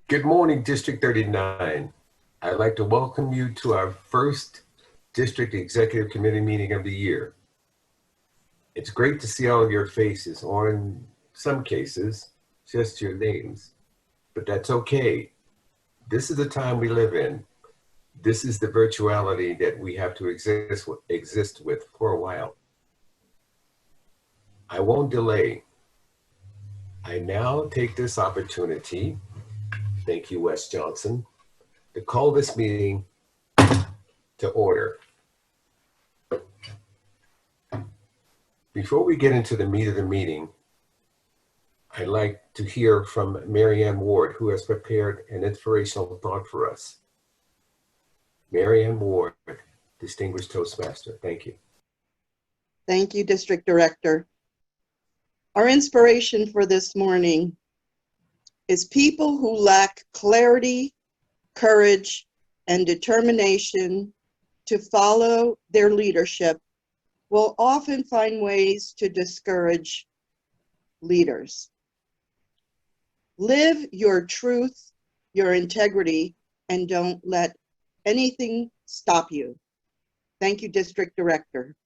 Good morning, District 39. I'd like to welcome you to our first District Executive Committee meeting of the year. It's great to see all of your faces, or in some cases, just your names, but that's okay. This is the time we live in. This is the virtuality that we have to exist with for a while. I won't delay. I now take this opportunity, thank you, Wes Johnson, to call this meeting to order. Before we get into the meat of the meeting, I'd like to hear from Mary Ann Ward, who has prepared an inspirational thought for us. Mary Ann Ward, Distinguished Toastmaster, thank you. Thank you, District Director. Our inspiration for this morning is people who lack clarity, courage, and determination to follow their leadership will often find ways to discourage leaders. Live your truth, your integrity, and don't let anything stop you. Thank you, District Director.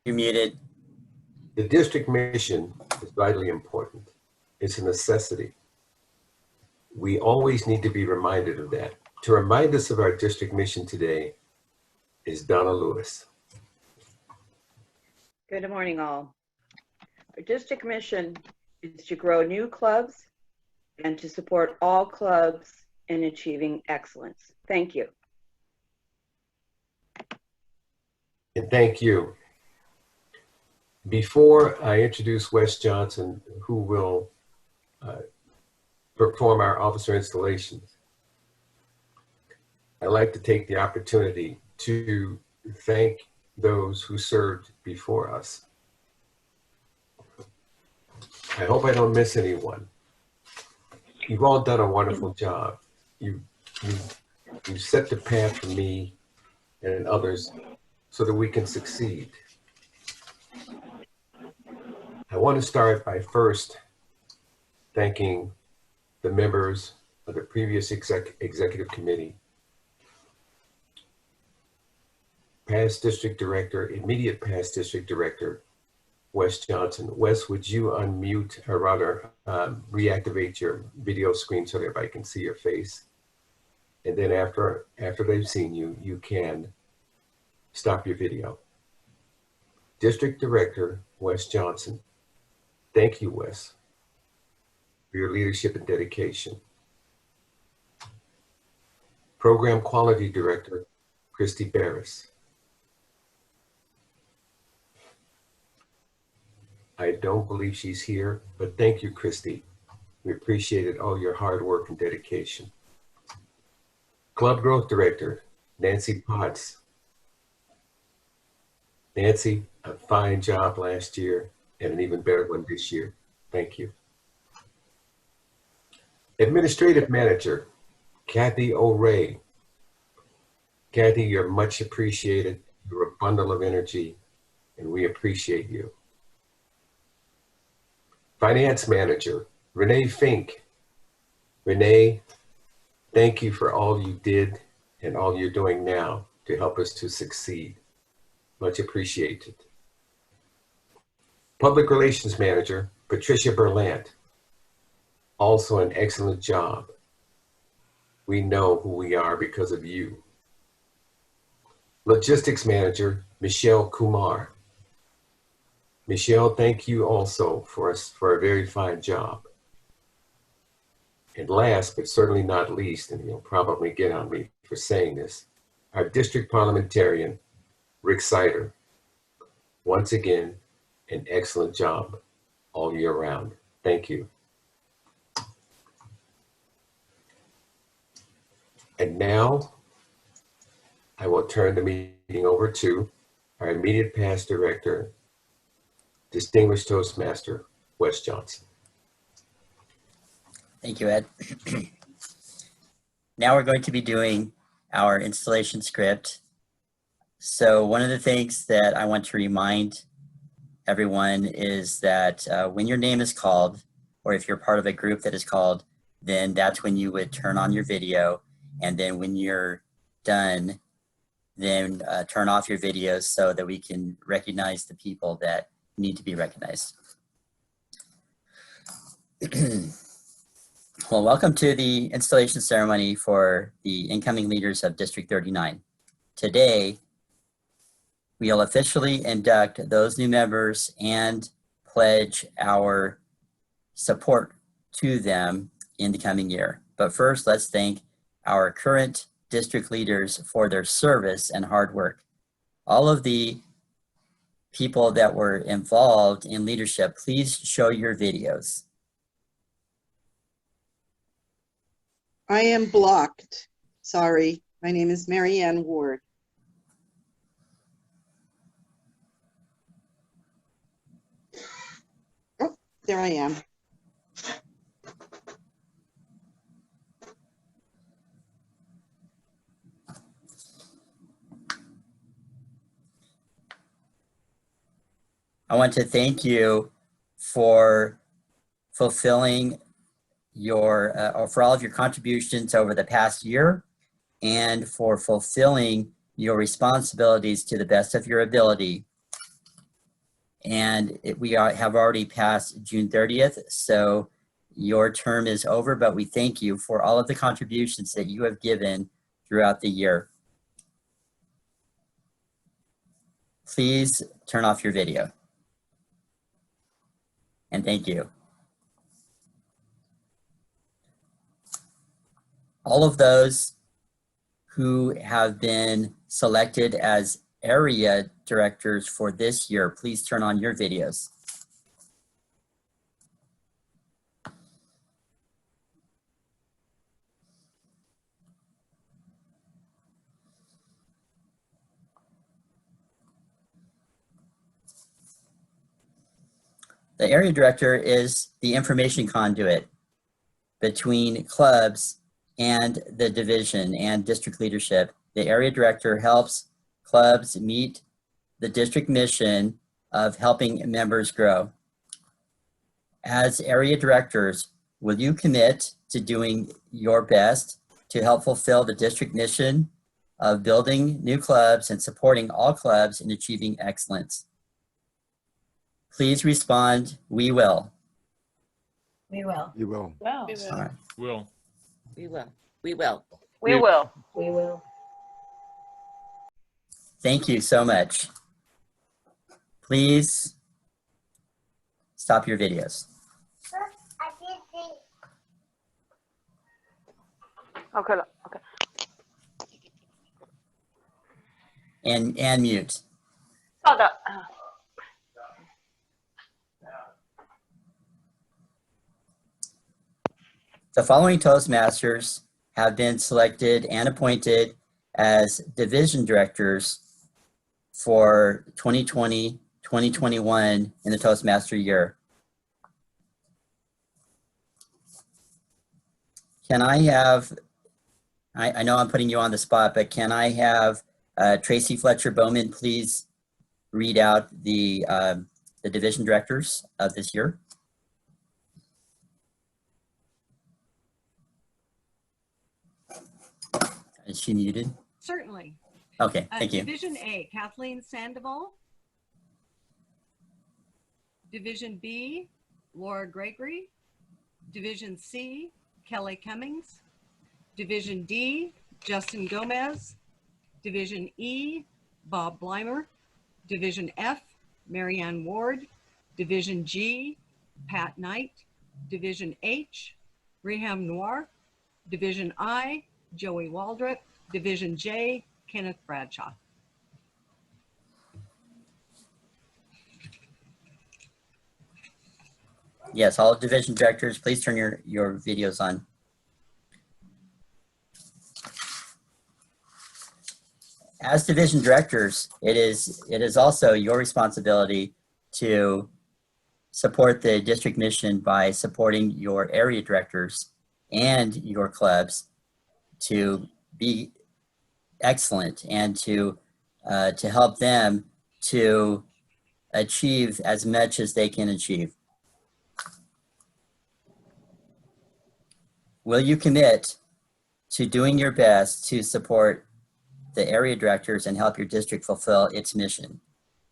You're muted. The district mission is vitally important. It's a necessity. We always need to be reminded of that. To remind us of our district mission today is Donna Lewis. Good morning, all. Our district mission is to grow new clubs and to support all clubs in achieving excellence. Thank you. And thank you. Before I introduce Wes Johnson, who will perform our officer installations, I'd like to take the opportunity to thank those who served before us. I hope I don't miss anyone. You've all done a wonderful job. You set the path for me and others so that we can succeed. I want to start by first thanking the members of the previous executive committee, past district director, immediate past district director, Wes Johnson. Wes, would you unmute, or rather reactivate your video screen so that everybody can see your face? And then after they've seen you, you can stop your video. District Director, Wes Johnson. Thank you, Wes, for your leadership and dedication. Program Quality Director, Christy Barris. I don't believe she's here, but thank you, Christy. We appreciated all your hard work and dedication. Club Growth Director, Nancy Potts. Nancy, a fine job last year and an even better one this year. Thank you. Administrative Manager, Kathy O'Ray. Kathy, you're much appreciated. You're a bundle of energy, and we appreciate you. Finance Manager, Renee Fink. Renee, thank you for all you did and all you're doing now to help us to succeed. Much appreciated. Public Relations Manager, Patricia Berlant. Also an excellent job. We know who we are because of you. Logistics Manager, Michelle Kumar. Michelle, thank you also for a very fine job. And last, but certainly not least, and you'll probably get on me for saying this, our district parliamentarian, Rick Sider. Once again, an excellent job all year round. Thank you. And now I will turn the meeting over to our immediate past director, Distinguished Toastmaster, Wes Johnson. Thank you, Ed. Now we're going to be doing our installation script. So one of the things that I want to remind everyone is that when your name is called, or if you're part of a group that is called, then that's when you would turn on your video. And then when you're done, then turn off your videos so that we can recognize the people that need to be recognized. Well, welcome to the installation ceremony for the incoming leaders of District 39. Today, we'll officially induct those new members and pledge our support to them in the coming year. But first, let's thank our current district leaders for their service and hard work. All of the people that were involved in leadership, please show your videos. I am blocked. Sorry. My name is Mary Ann Ward. Oh, there I am. I want to thank you for fulfilling your, or for all of your contributions over the past year, and for fulfilling your responsibilities to the best of your ability. And we have already passed June 30th, so your term is over, but we thank you for all of the contributions that you have given throughout the year. Please turn off your video. And thank you. All of those who have been selected as area directors for this year, please turn on your videos. The area director is the information conduit between clubs and the division and district leadership. The area director helps clubs meet the district mission of helping members grow. As area directors, will you commit to doing your best to help fulfill the district mission of building new clubs and supporting all clubs in achieving excellence? Please respond, we will. We will. You will. Well. All right. Will. We will. We will. We will. We will. Thank you so much. Please stop your videos. Okay. Okay. And mute. Oh, the, The following Toastmasters have been selected and appointed as division directors for 2020-2021 in the Toastmaster year. Can I have, I know I'm putting you on the spot, but can I have Tracy Fletcher Bowman please read out the division directors of this year? Is she muted? Certainly. Okay, thank you. Division A, Kathleen Sandoval. Division B, Laura Gregory. Division C, Kelly Cummings. Division D, Justin Gomez. Division E, Bob Bleimer. Division F, Marianne Ward. Division G, Pat Knight. Division H, Reham Noir. Division I, Joey Waldrop. Division J, Kenneth Bradshaw. Yes, all division directors, please turn your videos on. As division directors, it is also your responsibility to support the district mission by supporting your area directors and your clubs to be excellent and to help them to achieve as much as they can achieve. Will you commit to doing your best to support the area directors and help your district fulfill its mission?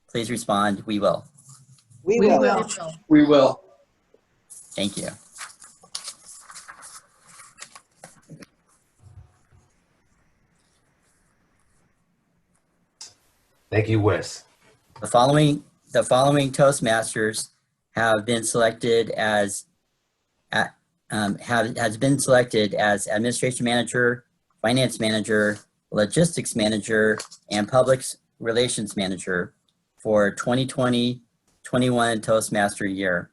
Please respond, we will. We We will. will. We will. Thank you. Thank you, Wes. The following Toastmasters have been selected as has been selected as administration manager, finance manager, logistics manager, and public relations manager for 2020-21 Toastmaster year.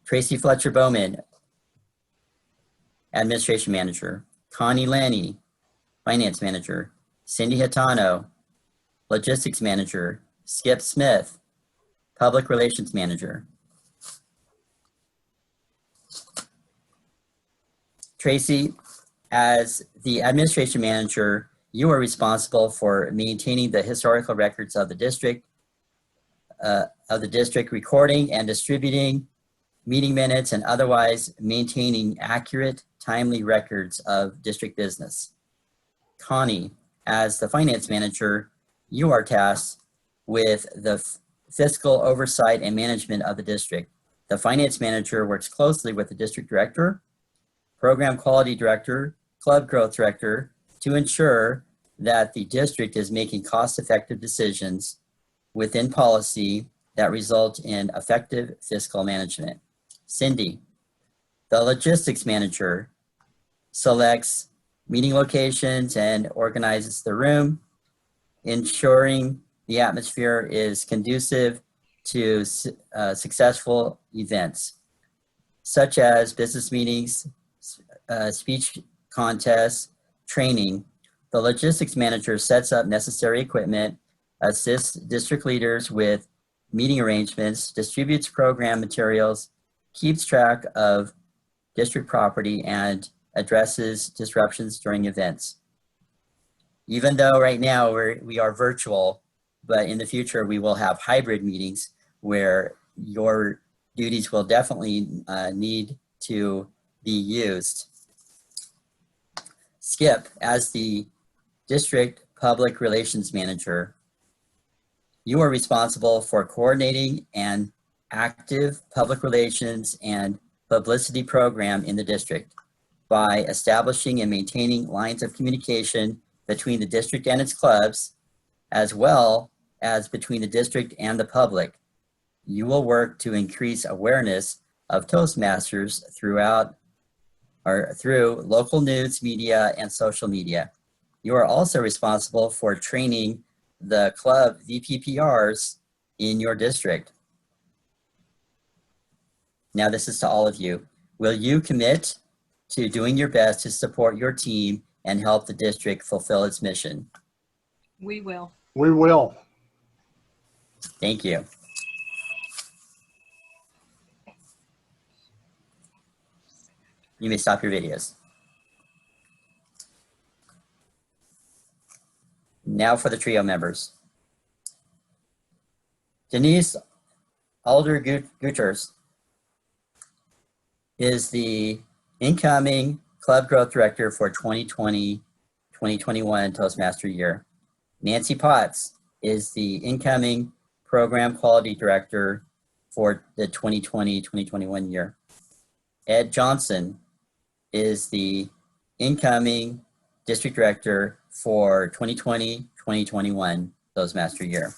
Tracy Fletcher Bowman, administration manager. Connie Lanny, finance manager. Cindy Hitano, logistics manager. Skip Smith, public relations manager. Tracy, as the administration manager, you are responsible for maintaining the historical records of the district, recording and distributing meeting minutes, and otherwise maintaining accurate, timely records of district business. Connie, as the finance manager, you are tasked with the fiscal oversight and management of the district. The finance manager works closely with the district director, program quality director, club growth director to ensure that the district is making cost-effective decisions within policy that result in effective fiscal management. Cindy, the logistics manager, selects meeting locations and organizes the room, ensuring the atmosphere is conducive to successful events, such as business meetings, speech contests, training. The logistics manager sets up necessary equipment, assists district leaders with meeting arrangements, distributes program materials, keeps track of district property, and addresses disruptions during events. Even though right now we are virtual, but in the future we will have hybrid meetings where your duties will definitely need to be used. Skip, as the district public relations manager, you are responsible for coordinating an active public relations and publicity program in the district by establishing and maintaining lines of communication between the district and its clubs, as well as between the district and the public. You will work to increase awareness of Toastmasters through local news, media, and social media. You are also responsible for training the club VPPRs in your district. Now this is to all of you. Will you commit to doing your best to support your team and help the district fulfill its mission? We will. We will. Thank you. You may stop your videos. Now for the trio members. Denise Alder-Guters is the incoming club growth director for 2020-2021 Toastmaster year. Nancy Potts is the incoming program quality director for the 2020-2021 year. Ed Johnson is the incoming district director for 2020-2021 Toastmaster year.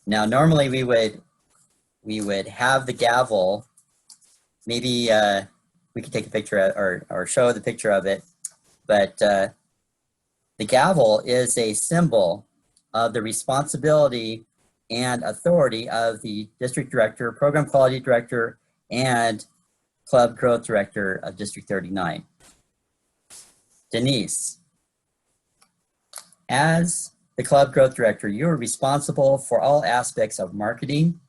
Now, normally we would have the gavel. Maybe we could take a picture or show the picture of it, but the gavel is a symbol of the responsibility and authority of the district director, program quality director, and club growth director of District 39. Denise, as the club growth director, you are responsible for all aspects of marketing,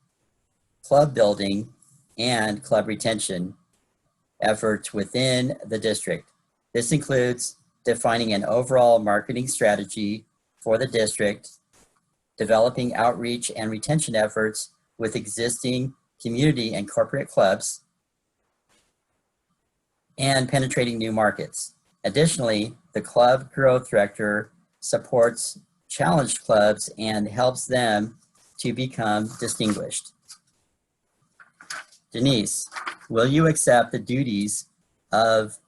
club building, and club retention efforts within the district. This includes defining an overall marketing strategy for the district, developing outreach and retention efforts with existing community and corporate clubs, and penetrating new markets. Additionally, the club growth director supports challenged clubs and helps them to become distinguished. Denise, will you accept the duties of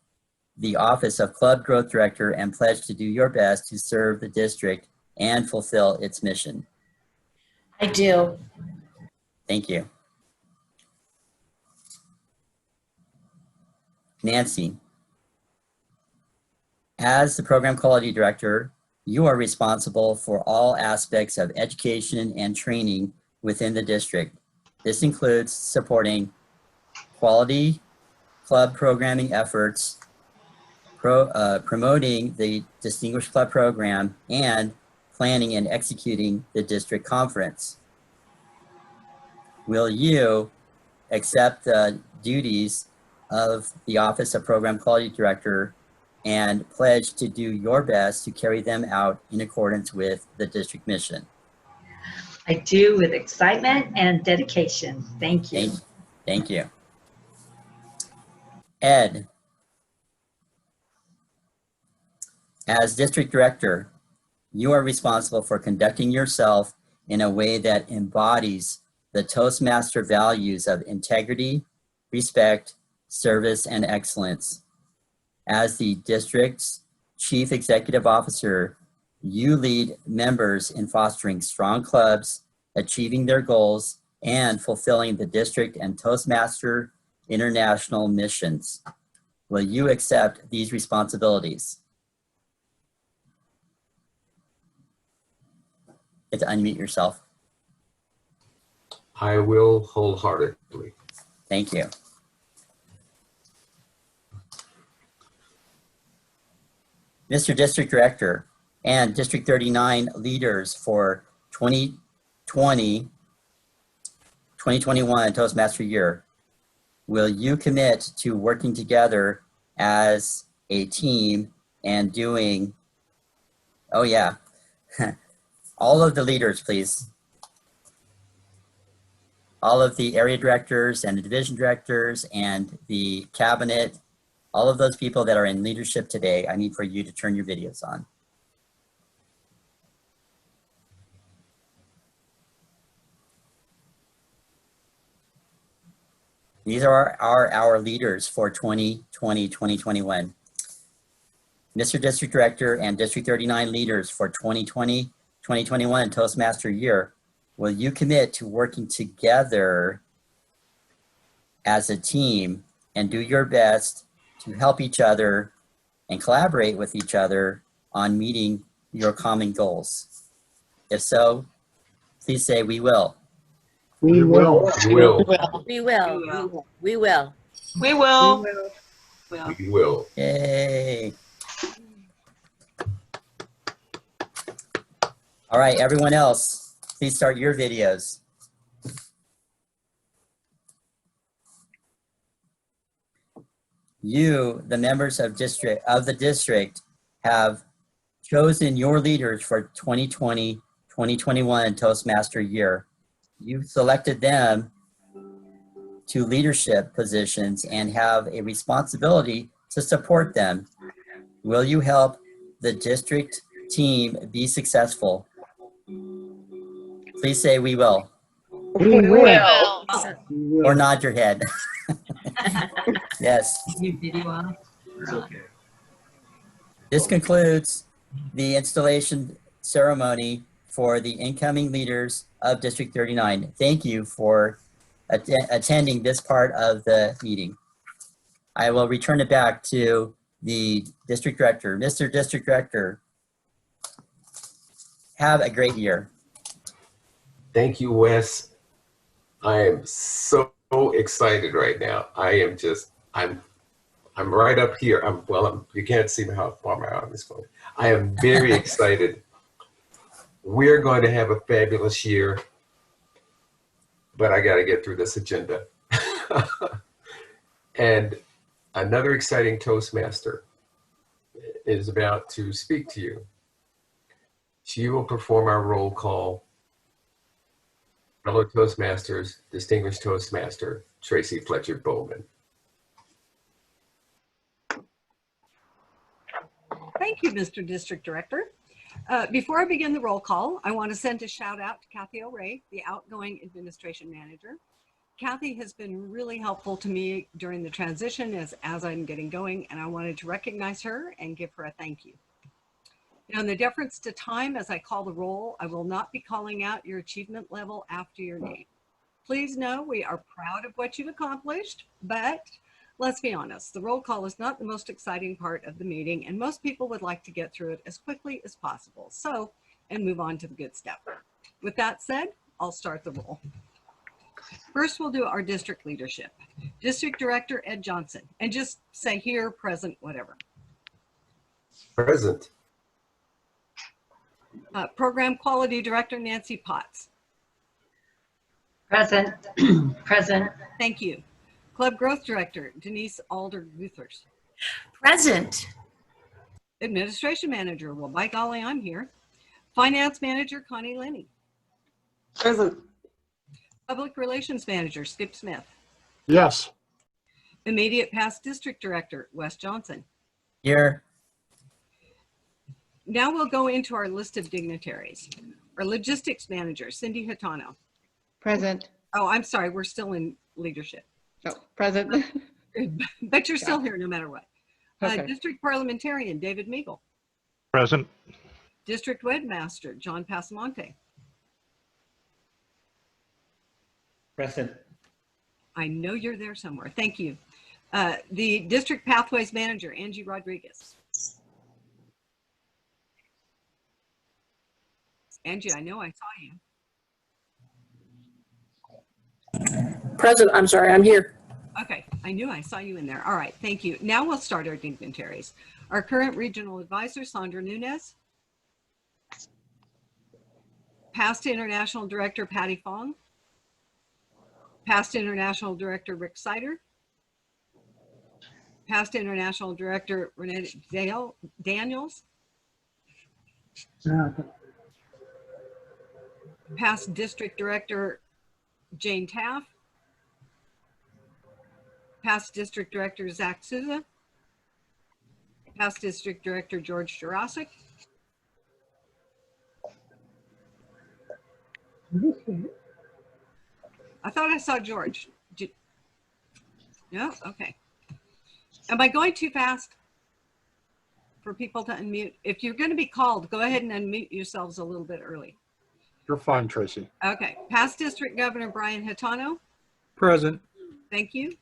the Office of Club Growth Director and pledge to do your best to serve the district and fulfill its mission? I do. Thank you. Nancy, as the Program Quality Director, you are responsible for all aspects of education and training within the district. This includes supporting quality club programming efforts, promoting the Distinguished Club Program, and planning and executing the district conference. Will you accept the duties of the Office of Program Quality Director and pledge to do your best to carry them out in accordance with the district mission? I do with excitement and dedication. Thank you. Thank you. Ed, as district director, you are responsible for conducting yourself in a way that embodies the Toastmaster values of integrity, respect, service, and excellence. As the district's chief executive officer, you lead members in fostering strong clubs, achieving their goals, and fulfilling the district and Toastmaster international missions. Will you accept these responsibilities? Get to unmute yourself. I will wholeheartedly. Thank you. Mr. District Director and District 39 leaders for 2020-2021 Toastmaster year, will you commit to working together as a team and doing, oh yeah, all of the leaders, please. All of the area directors and the division directors and the cabinet, all of those people that are in leadership today, I need for you to turn your videos on. These are our leaders for 2020-2021. Mr. District Director and District 39 leaders for 2020-2021 Toastmaster year, will you commit to working together as a team and do your best to help each other and collaborate with each other on meeting your common goals? If so, please say we will. We will. We will. We will. We will. We will. We will. Yay. All right, everyone else, please start your videos. You, the members of the district, have chosen your leaders for 2020-2021 Toastmaster year. You've selected them to leadership positions and have a responsibility to support them. Will you help the district team be successful? Please say we will. We will. Or nod your head. Yes. Your video on? This concludes the installation ceremony for the incoming leaders of District 39. Thank you for attending this part of the meeting. I will return it back to the District Director. Mr. District Director, have a great year. Thank you, Wes. I am so excited right now. I'm right up here. You can't see how far my arm is going. I am very excited. We're going to have a fabulous year, but I got to get through this agenda. And another exciting Toastmaster. is about to speak to you. She will perform our roll call. Fellow Toastmasters, Distinguished Toastmaster, Tracy Fletcher Bowman. Thank you, Mr. District Director. Before I begin the roll call, I want to send a shout out to Kathy O'Ray, the outgoing administration manager. Kathy has been really helpful to me during the transition as I'm getting going, and I wanted to recognize her and give her a thank you. Now, in the deference to time as I call the roll, I will not be calling out your achievement level after your name. Please know we are proud of what you've accomplished, but let's be honest, the roll call is not the most exciting part of the meeting, and most people would like to get through it as quickly as possible. And move on to the good stuff. With that said, I'll start the roll. First, we'll do our district leadership. District Director Ed Johnson, and just say here, present, whatever. Present. Program Quality Director Nancy Potts. Present. Present. Thank you. Club Growth Director Denise Alder-Guthers. Present. Administration Manager, well, by golly, I'm here. Finance Manager Connie Lenny. Present. Public Relations Manager Skip Smith. Yes. Immediate Past District Director Wes Johnson. Here. Now we'll go into our list of dignitaries. Our Logistics Manager Cindy Hitano. Present. Oh, I'm sorry, we're still in leadership. Oh, present. But you're still here no matter what. Okay. District Parliamentarian David Meagle. Present. District Webmaster John Passamonte. Present. I know you're there somewhere. Thank you. The District Pathways Manager Angie Rodriguez. Angie, I know I saw you. Present, I'm sorry, I'm here. Okay, I knew I saw you in there. All right, thank you. Now we'll start our dignitaries. Our current regional advisor, Sandra Nunez. Past International Director, Patty Fong. Past International Director, Rick Sider. Past International Director, Renee Daniels. Past District Director, Jane Taff. Past District Director, Zach Souza. Past District Director, George Jurasic. I thought I saw George. No? Okay. Am I going too fast for people to unmute? If you're going to be called, go ahead and unmute yourselves a little bit early. You're fine, Tracy. Okay. Past District Governor Brian Hitano. Present. Thank you.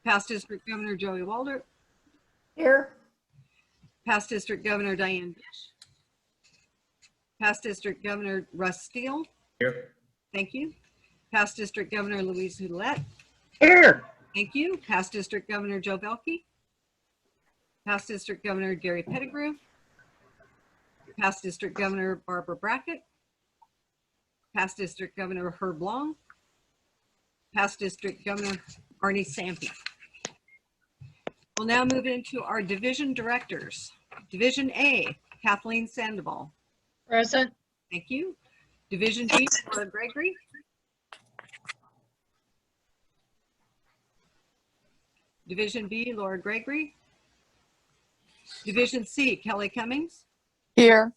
Past District Governor Joey Walder. Here. Past District Governor Diane Bish. Past District Governor Russ Steele. Here. Thank you. Past District Governor Louise Houellette. Here. Thank you. Past District Governor Joe Belkey. Past District Governor Gary Pettigrew. Past District Governor Barbara Brackett. Past District Governor Herb Long. Past District Governor Arnie Sampe. We'll now move into our division directors. Division A, Kathleen Sandoval. Present. Thank you. Division B, Laura Gregory. Division B, Laura Gregory. Division C, Kelly Cummings. Here.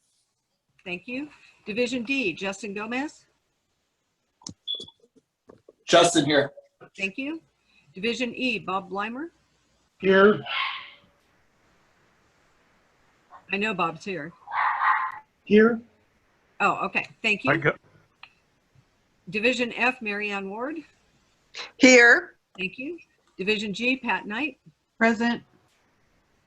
Thank you. Division D, Justin Gomez. Justin here. Thank you. Division E, Bob Bleimer. Here. I know Bob's here. Here. Oh, okay. Thank I you. go. Division F, Marianne Ward. Here. Thank you. Division G, Pat Knight. Present.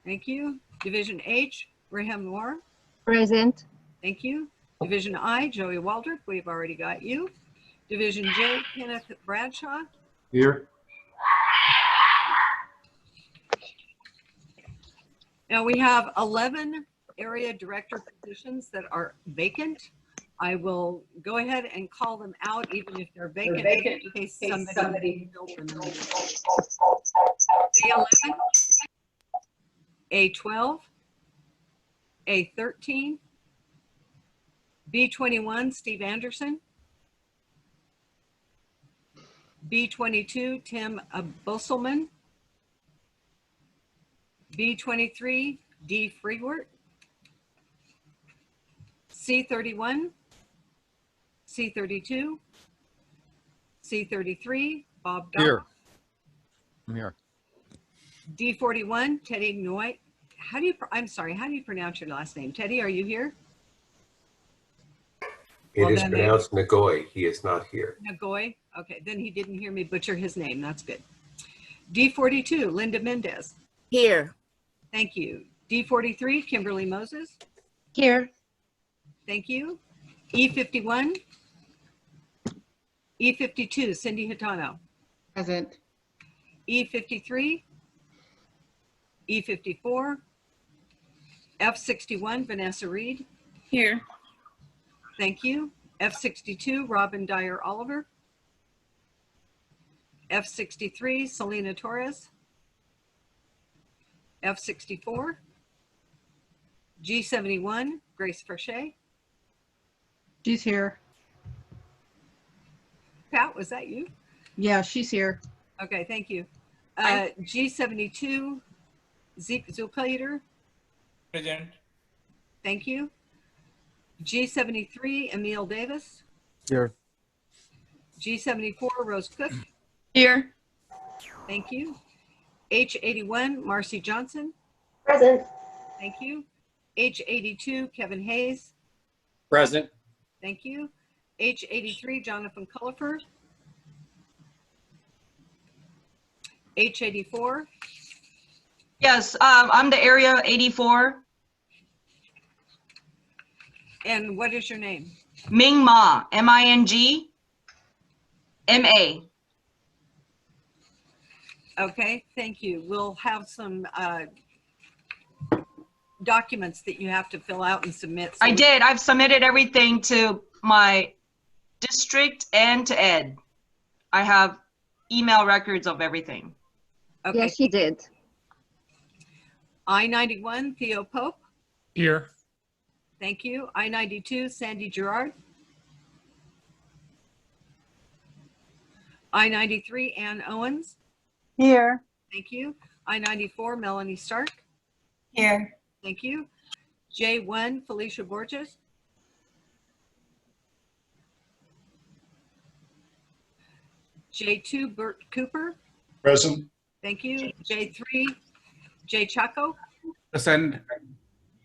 Thank you. Division H, Raham Noor. Present. Thank you. Division I, Joey Waldrop. We've already got you. Division J, Kenneth Bradshaw. Here. Now we have 11 area director positions that are vacant. I will go ahead and call them out even if they're vacant, in case somebody fills them in. A11, A12, A13, B21, Steve Anderson, B22, Tim Busselman, B23, D. Freewert, C31, C32, C33, Bob Dodd. Here. I'm here. D41, Teddy Noy. I'm sorry, how do you pronounce your last name? Teddy, are you here? It Well, is then pronounced Nagoy. He is not here. Nagoy. Okay, then he didn't hear me butcher his name. That's good. D42, Linda Mendez. Here. Thank you. D43, Kimberly Moses. Here. Thank you. E51. E52, Cindy Hitano. Present. E53. E54. F61, Vanessa Reed. Here. Thank you. F62, Robin Dyer Oliver. F63, Selena Torres. F64. G71, Grace Frichet. She's here. Pat, was that you? Yeah, she's here. Okay, thank you. G72, Zeke Zulkater. Present. Thank you. G73, Emil Davis. Here. G74, Rose Cook. Here. Thank you. H81, Marcy Johnson. Present. Thank you. H82, Kevin Hayes. Present. Thank you. H83, Jonathan Cullifer. H84. Yes, I'm the area 84. And what is your name? Ming Ma, M-I-N-G, M-A. Okay, thank you. We'll have some documents that you have to fill out and submit. I did. I've submitted everything to my district and to Ed. I have email records of everything. Okay. Yes, she did. I-91, Theo Pope. Here. Thank you. I-92, Sandy Gerard. I-93, Ann Owens. Here. Thank you. I-94, Melanie Stark. Here. Thank you. J1, Felicia Borges. J2, Bert Cooper. Present. Thank you. J3, Jay Chaco. Present.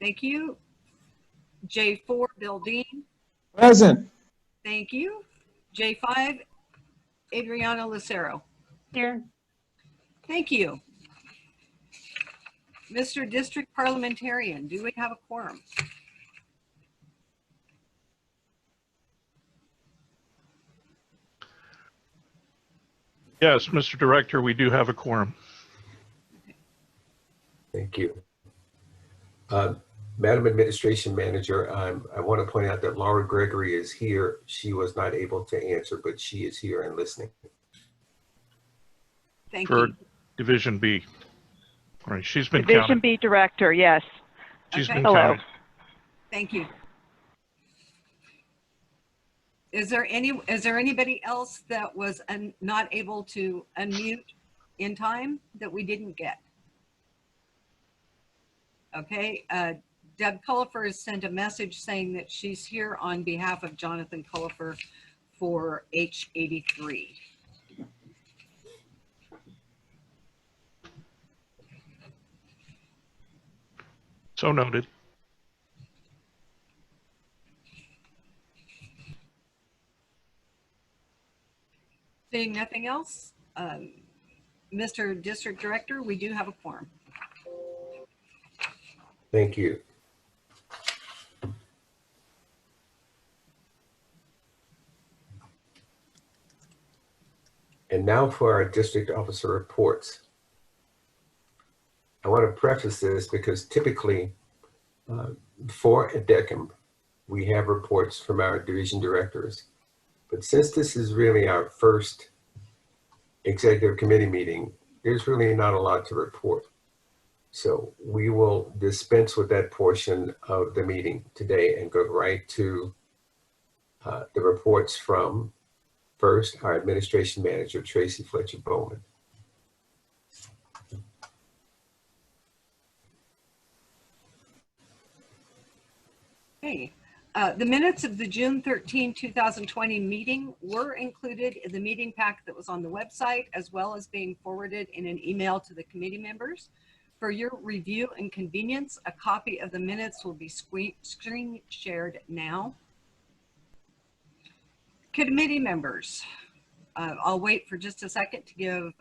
Thank you. J4, Bill Dean. Present. Thank you. J5, Adriana Lucero. Here. Thank you. Mr. District Parliamentarian, do we have a quorum? Yes, Mr. Director, we do have a quorum. Thank you. Madam Administration Manager, I want to point out that Laura Gregory is here. She was not able to answer, but she is here and listening. Thank For you. Division B. All right, she's been Division counted. B Director, yes. She's Okay. been Hello. counted. Thank you. Is there anybody else that was not able to unmute in time that we didn't get? Okay, Deb Cullifer has sent a message saying that she's here on behalf of Jonathan Cullifer for H83. So noted. Seeing nothing else, Mr. District Director, we do have a quorum. Thank you. And now for our district officer reports. I want to preface this because typically for a DECM, we have reports from our division directors. But since this is really our first executive committee meeting, there's really not a lot to report. So we will dispense with that portion of the meeting today and go right to the reports from, first, our administration manager, Tracy Fletcher Bowman. Okay. The minutes of the June 13, 2020 meeting were included in the meeting pack that was on the website, as well as being forwarded in an email to the committee members. For your review and convenience, a copy of the minutes will be screen shared now. Committee members, I'll wait for just a second to give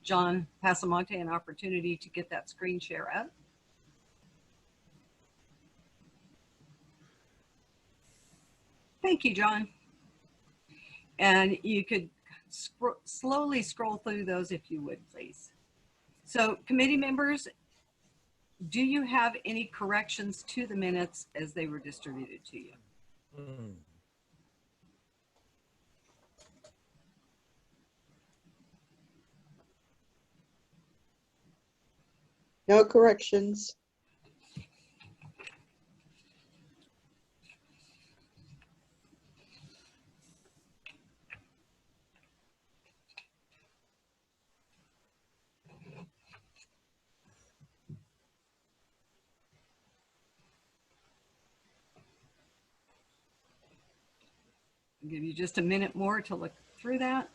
John Passamonte an opportunity to get that screen share up. Thank you, John. And you could slowly scroll through those if you would, please. So committee members, do you have any corrections to the minutes as they were distributed to you? No corrections. I'll give you just a minute more to look through that.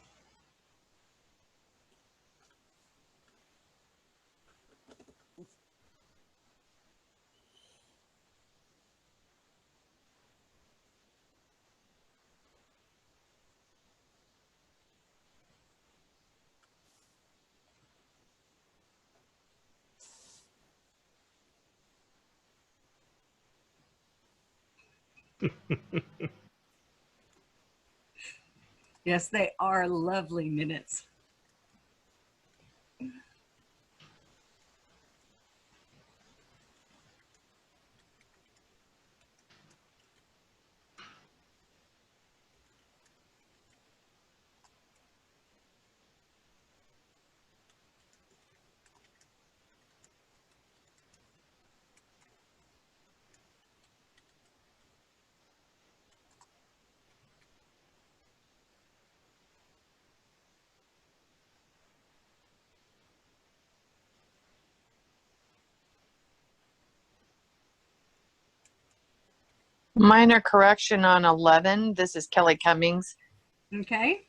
Yes, they are lovely minutes. Minor correction on 11. This is Kelly Cummings. Okay.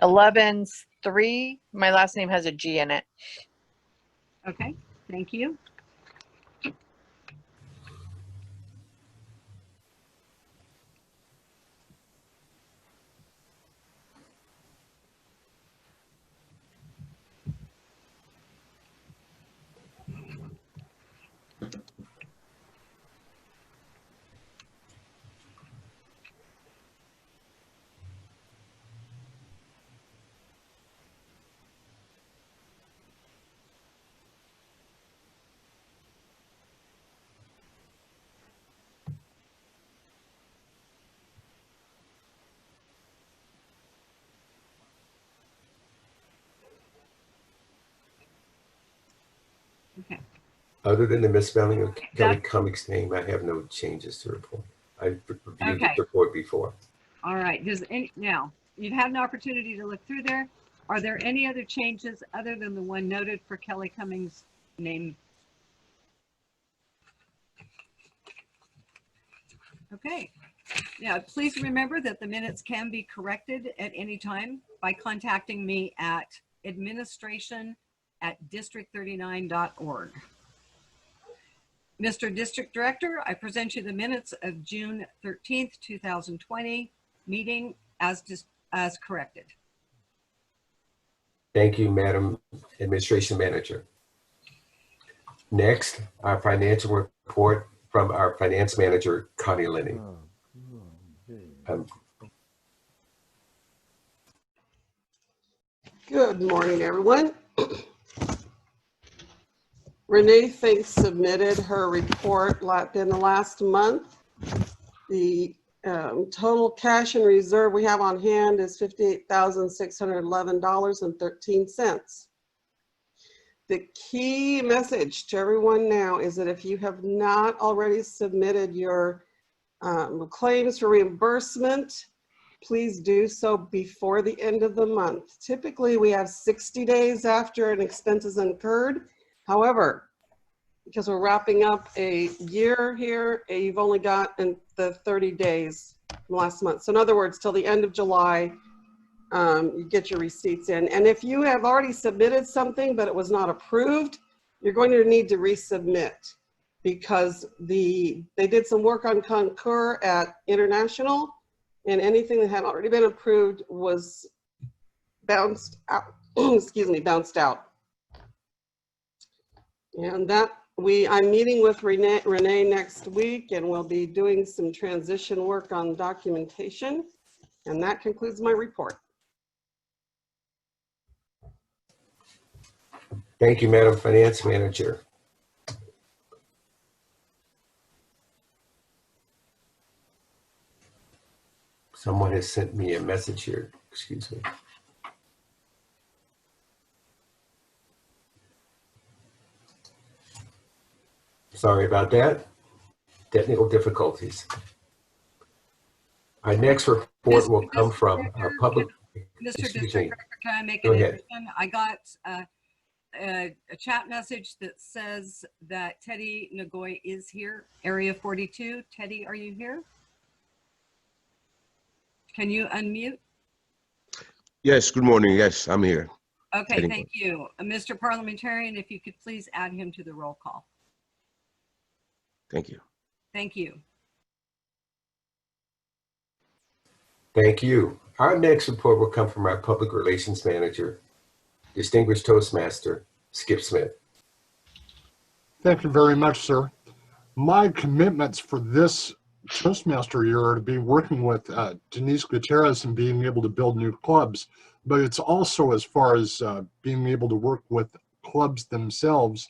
11's 3. My last name has a G in it. Okay, thank you. Okay. Other than the misspelling of Kelly Cummings' name, I have no changes to report. I reviewed the report before. All right. Now, you've had an opportunity to look through there. Are there any other changes other than the one noted for Kelly Cummings' name? Okay. Now, please remember that the minutes can be corrected at any time by contacting me at administration@district39.org. Mr. District Director, I present you the minutes of June 13th, 2020 meeting as corrected. Thank you, Madam Administration Manager. Next, our financial report from our Finance Manager, Connie Lenny. Good morning, everyone. Renee Faith submitted her report in the last month. The total cash and reserve we have on hand is $58,611.13. The key message to everyone now is that if you have not already submitted your claims for reimbursement, please do so before the end of the month. Typically, we have 60 days after an expense is incurred. However, because we're wrapping up a year here, you've only got the 30 days from last month. So in other words, till the end of July, you get your receipts in. And if you have already submitted something but it was not approved, you're going to need to resubmit, because they did some work on Concur at International, and anything that had already been approved was bounced out. Excuse me, bounced out. And that I'm meeting with Renee next week, and we'll be doing some transition work on documentation. And that concludes my report. Thank you, Madam Finance Manager. Someone has sent me a message here. Excuse me. Sorry about that. Technical difficulties. Our next report will come from our public. Mr. Excuse District me. Director, can I make Go an ahead. addition? I got a chat message that says that Teddy Nagoy is here, Area 42. Teddy, are you here? Can you unmute? Yes, good morning. Yes, I'm here. Okay, Teddy. thank you. Mr. Parliamentarian, if you could please add him to the roll call. Thank you. Thank you. Thank you. Our next report will come from our Public Relations Manager, Distinguished Toastmaster, Skip Smith. Thank you very much, sir. My commitments for this Toastmaster year are to be working with Denise Gutierrez and being able to build new clubs, but it's also as far as being able to work with clubs themselves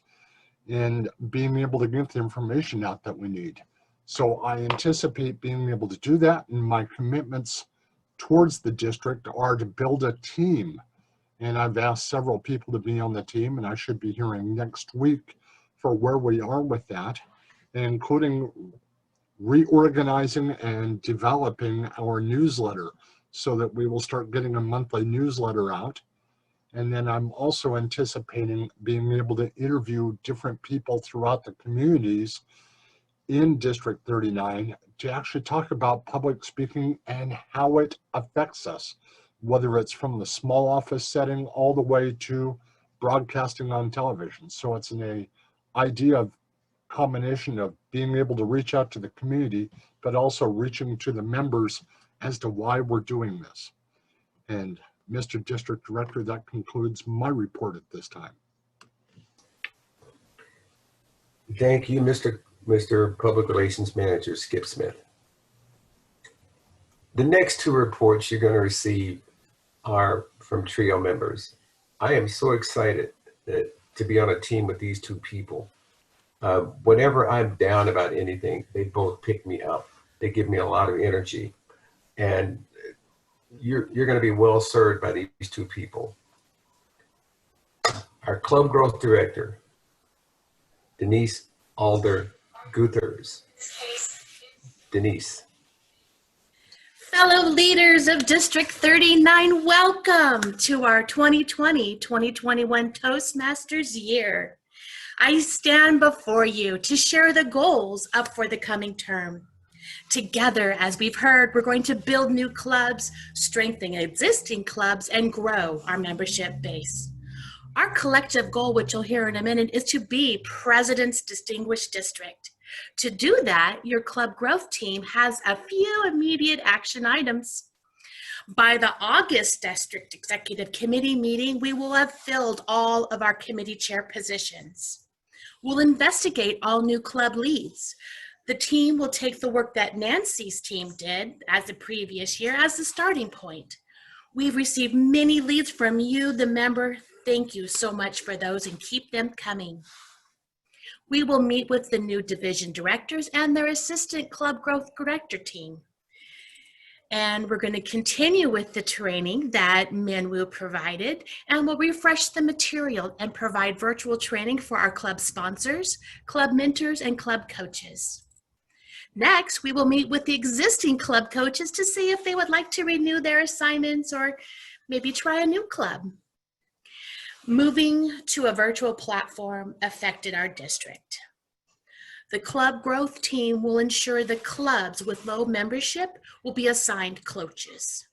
and being able to get the information out that we need. So I anticipate being able to do that, and my commitments towards the district are to build a team. And I've asked several people to be on the team, and I should be hearing next week for where we are with that, including reorganizing and developing our newsletter so that we will start getting a monthly newsletter out. And then I'm also anticipating being able to interview different people throughout the communities in District 39 to actually talk about public speaking and how it affects us, whether it's from the small office setting all the way to broadcasting on television. So it's an idea of combination of being able to reach out to the community, but also reaching to the members as to why we're doing this. And Mr. District Director, that concludes my report at this time. Thank you, Mr. Public Relations Manager, Skip Smith. The next two reports you're going to receive are from TRIO members. I am so excited to be on a team with these two people. Whenever I'm down about anything, they both pick me up. They give me a lot of energy. And you're going to be well served by these two people. Our Club Growth Director, Denise Alder Guthers. Denise. Fellow leaders of District 39, welcome to our 2020-2021 Toastmasters year. I stand before you to share the goals up for the coming term. Together, as we've heard, we're going to build new clubs, strengthen existing clubs, and grow our membership base. Our collective goal, which you'll hear in a minute, is to be President's Distinguished District. To do that, your club growth team has a few immediate action items. By the August District Executive Committee meeting, we will have filled all of our committee chair positions. We'll investigate all new club leads. The team will take the work that Nancy's team did as the previous year as the starting point. We've received many leads from you, the member. Thank you so much for those, and keep them coming. We will meet with the new division directors and their assistant club growth director team. And we're going to continue with the training that Minwoo provided, and we'll refresh the material and provide virtual training for our club sponsors, club mentors, and club coaches. Next, we will meet with the existing club coaches to see if they would like to renew their assignments or maybe try a new club. Moving to a virtual platform affected our district. The club growth team will ensure the clubs with low membership will be assigned coaches.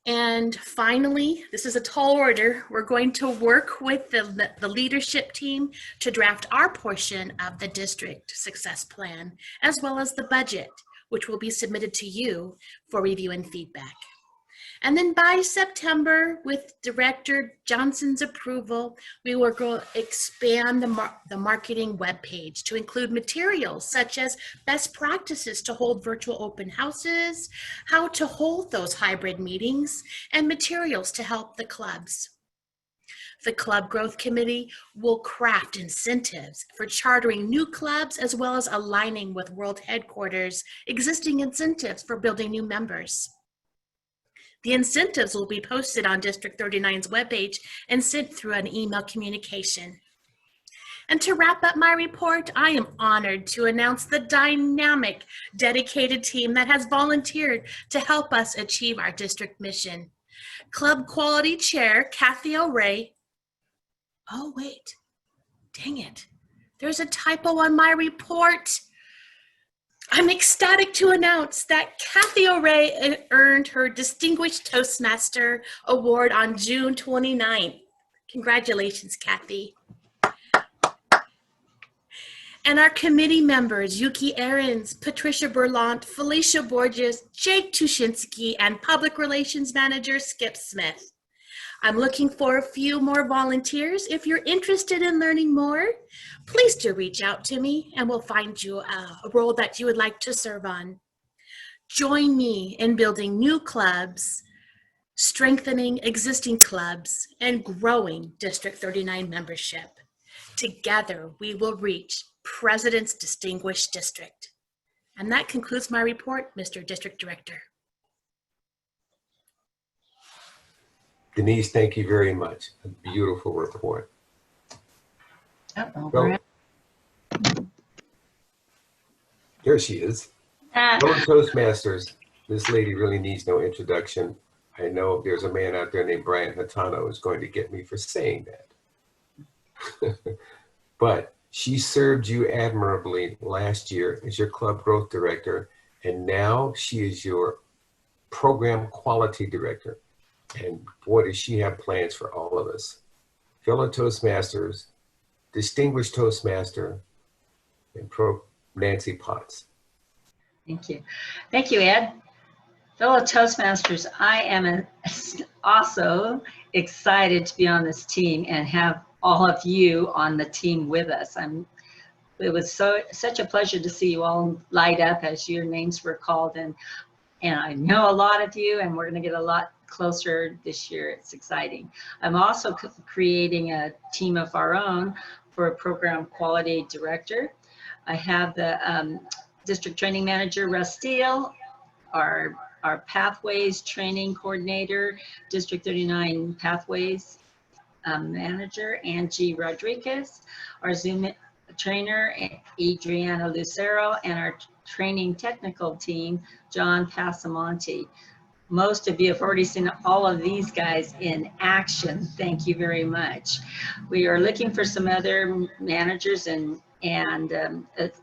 And finally, this is a tall order, we're going to work with the leadership team to draft our portion of the district success plan, as well as the budget, which will be submitted to you for review and feedback. And then by September, with Director Johnson's approval, we will go expand the marketing webpage to include materials such as best practices to hold virtual open houses, how to hold those hybrid meetings, and materials to help the clubs. The Club Growth Committee will craft incentives for chartering new clubs as well as aligning with World Headquarters' existing incentives for building new members. The incentives will be posted on District 39's webpage and sent through an email communication. And to wrap up my report, I am honored to announce the dynamic, dedicated team that has volunteered to help us achieve our district mission. Club Quality Chair, Kathy O'Ray. Oh, wait, dang it. There's a typo on my report. I'm ecstatic to announce that Kathy O'Ray earned her Distinguished Toastmaster Award on June 29th. Congratulations, Kathy. And our committee members, Yuki Ahrens, Patricia Berlant, Felicia Borges, Jake Tushinsky, and Public Relations Manager Skip Smith. I'm looking for a few more volunteers. If you're interested in learning more, please do reach out to me and we'll find you a role that you would like to serve on. Join me in building new clubs, strengthening existing clubs, and growing District 39 membership. Together, we will reach President's Distinguished District. And that concludes my report, Mr. District Director. Denise, thank you very much. A beautiful report. Well, there she is. Fellow Toastmasters, this lady really needs no introduction. I know there's a man out there named Brian Hatano who's going to get me for saying that. But she served you admirably last year as your club growth director, and now she is your program quality director. And boy, does she have plans for all of us. Fellow Toastmasters, Distinguished Toastmaster, and Nancy Potts. Thank you. Thank you, Ed. Fellow Toastmasters, I am also excited to be on this team and have all of you on the team with us. It was such a pleasure to see you all light up as your names were called, and I know a lot of you, and we're going to get a lot closer this year. It's exciting. I'm also creating a team of our own for a program quality director. I have the district training manager, Russ Steele, our pathways training coordinator, District 39 pathways manager, Angie Rodriguez, our Zoom trainer, Adriana Lucero, and our training technical team, John Passamonte. Most of you have already seen all of these guys in action. Thank you very much. We are looking for some other managers and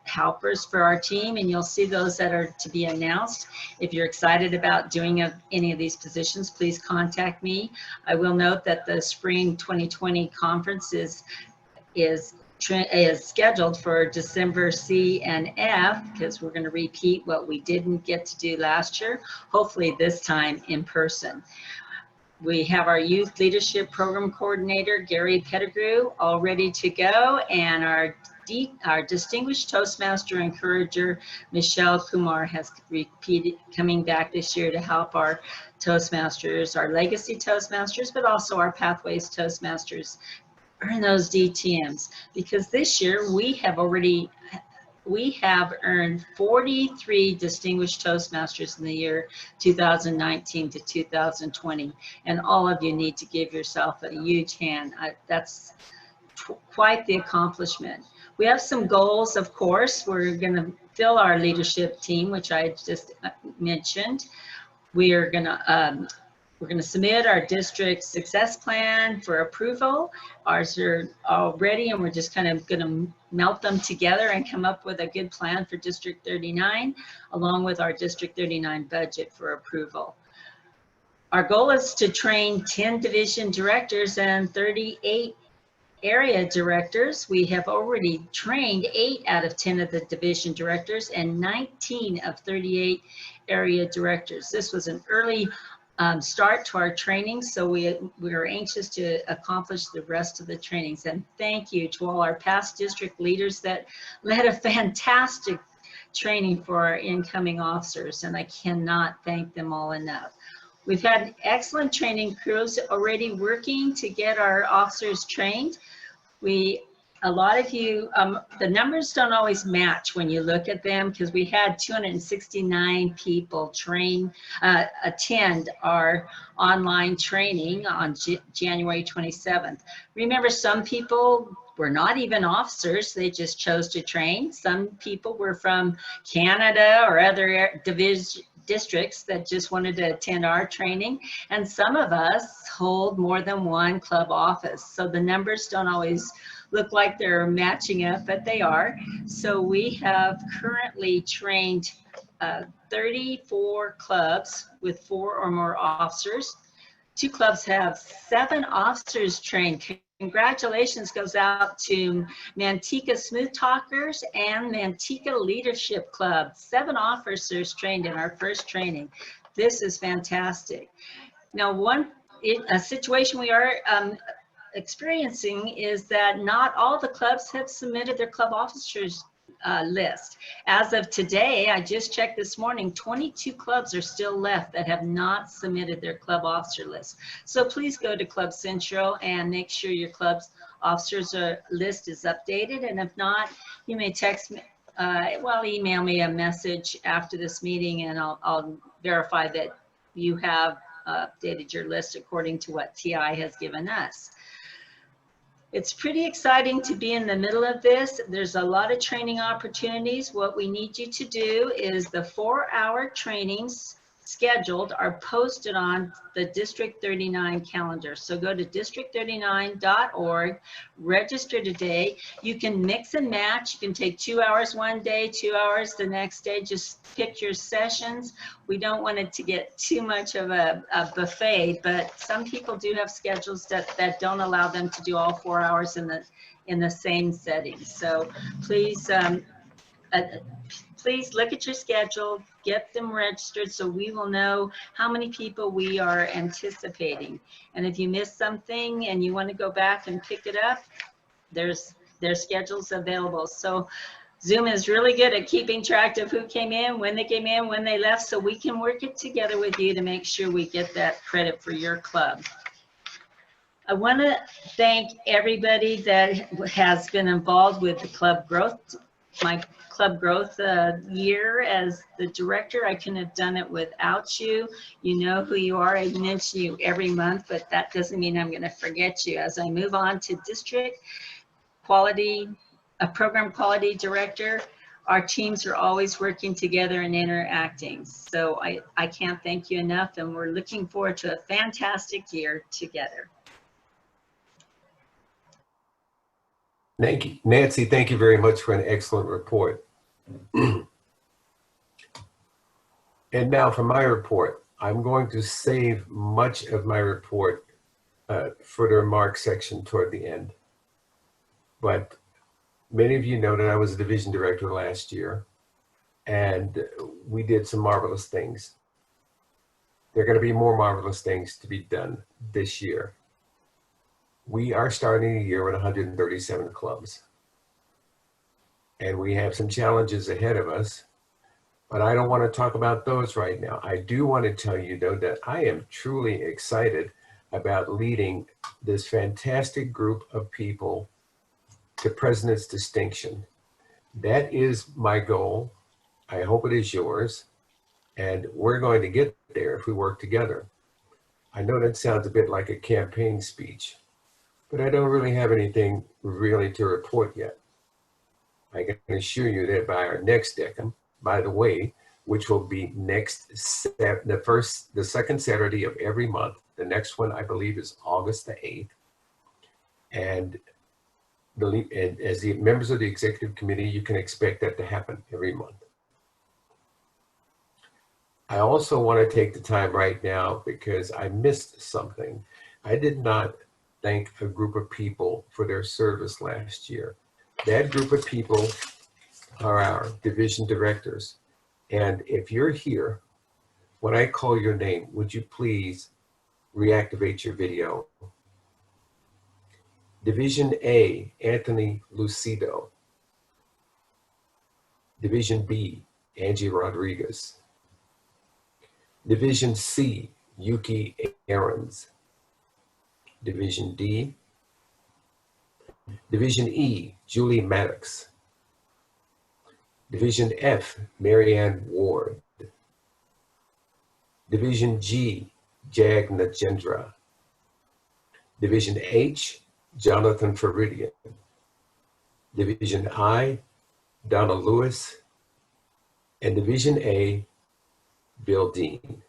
helpers for our team, and you'll see those that are to be announced. If you're excited about doing any of these positions, please contact me. I will note that the spring 2020 conference is scheduled for December C and F, because we're going to repeat what we didn't get to do last year, hopefully this time in person. We have our youth leadership program coordinator, Gary Pettigrew, all ready to go, and our distinguished Toastmaster encourager, Michelle Kumar, has coming back this year to help our Toastmasters, our legacy Toastmasters, but also our Pathways Toastmasters earn those DTMs, because this year we have already we have earned 43 Distinguished Toastmasters in the year 2019 to 2020. And all of you need to give yourself a huge hand. That's quite the accomplishment. We have some goals, of course. We're going to fill our leadership team, which I just mentioned. We're going to submit our district success plan for approval. Ours are all ready, and we're just kind of going to melt them together and come up with a good plan for District 39, along with our District 39 budget for approval. Our goal is to train 10 division directors and 38 area directors. We have already trained 8 out of 10 of the division directors and 19 of 38 area directors. This was an early start to our training, so we are anxious to accomplish the rest of the trainings. And thank you to all our past district leaders that led a fantastic training for our incoming officers, and I cannot thank them all enough. We've had excellent training crews already working to get our officers trained. A lot of you, the numbers don't always match when you look at them, because we had 269 people attend our online training on January 27th. Remember, some people were not even officers, they just chose to train. Some people were from Canada or other districts that just wanted to attend our training, and some of us hold more than one club office, so the numbers don't always look like they're matching up, but they are. So we have currently trained 34 clubs with 4 or more officers. 2 clubs have 7 officers trained. Congratulations goes out to Manteca Smooth Talkers and Manteca Leadership Club. 7 officers trained in our first training. This is fantastic. Now, a situation we are experiencing is that not all the clubs have submitted their club officers list. As of today, I just checked this morning, 22 clubs are still left that have not submitted their club officer list. So please go to Club Central and make sure your club's officers list is updated. And if not, you may text me, email me a message after this meeting, and I'll verify that you have updated your list according to what TI has given us. It's pretty exciting to be in the middle of this. There's a lot of training opportunities. What we need you to do is the 4-hour trainings scheduled are posted on the District 39 calendar. So go to district39.org, register today. You can mix and match. You can take 2 hours one day, 2 hours the next day. Just pick your sessions. We don't want it to get too much of a buffet, but some people do have schedules that don't allow them to do all 4 hours in the same setting. So please, please look at your schedule, get them registered so we will know how many people we are anticipating. And if you miss something and you want to go back and pick it up, there's schedules available. So Zoom is really good at keeping track of who came in, when they left, so we can work it together with you to make sure we get that credit for your club. I want to thank everybody that has been involved with the club growth, my club growth year as the director. I couldn't have done it without you. You know who you are. I mention you every month, but that doesn't mean I'm going to forget you. As I move on to district quality, a program quality director, our teams are always working together and interacting. So I can't thank you enough, and we're looking forward to a fantastic year together. Nancy, thank you very much for an excellent report. And now for my report. I'm going to save much of my report for the remarks section toward the end. But many of you know that I was a division director last year, and we did some marvelous things. There are going to be more marvelous things to be done this year. We are starting the year with 137 clubs. And we have some challenges ahead of us, but I don't want to talk about those right now. I do want to tell you, though, that I am truly excited about leading this fantastic group of people to President's Distinction. That is my goal. I hope it is yours. And we're going to get there if we work together. I know that sounds a bit like a campaign speech, but I don't really have anything really to report yet. I can assure you that by our next DECM, by the way, which will be the second Saturday of every month. The next one, I believe, is August the 8th. And as the members of the executive committee, you can expect that to happen every month. I also want to take the time right now because I missed something. I did not thank a group of people for their service last year. That group of people are our division directors. And if you're here, when I call your name, would you please reactivate your video? Division A, Anthony Lucido. Division B, Angie Rodriguez. Division C, Yuki Aarons. Division D. Division E, Julie Maddox. Division F, Marianne Ward. Division G, Jag Najendra. Division H, Jonathan Faridian. Division I, Donna Lewis. And Division A, Bill Dean.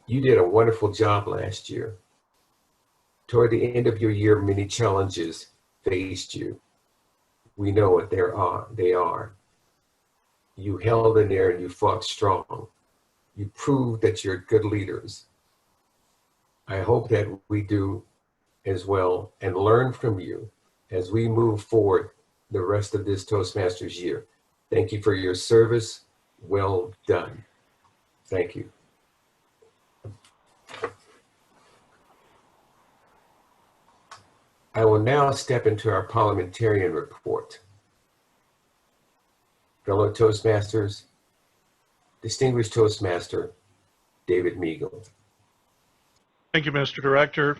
You did a wonderful job last year. Toward the end of your year, many challenges faced you. We know what they are. You held in there and you fought strong. You proved that you're good leaders. I hope that we do as well and learn from you as we move forward the rest of this Toastmasters year. Thank you for your service. Well done. Thank you. I will now step into our parliamentarian report. Fellow Toastmasters, distinguished Toastmaster, David Meagle. Thank you, Mr. Director.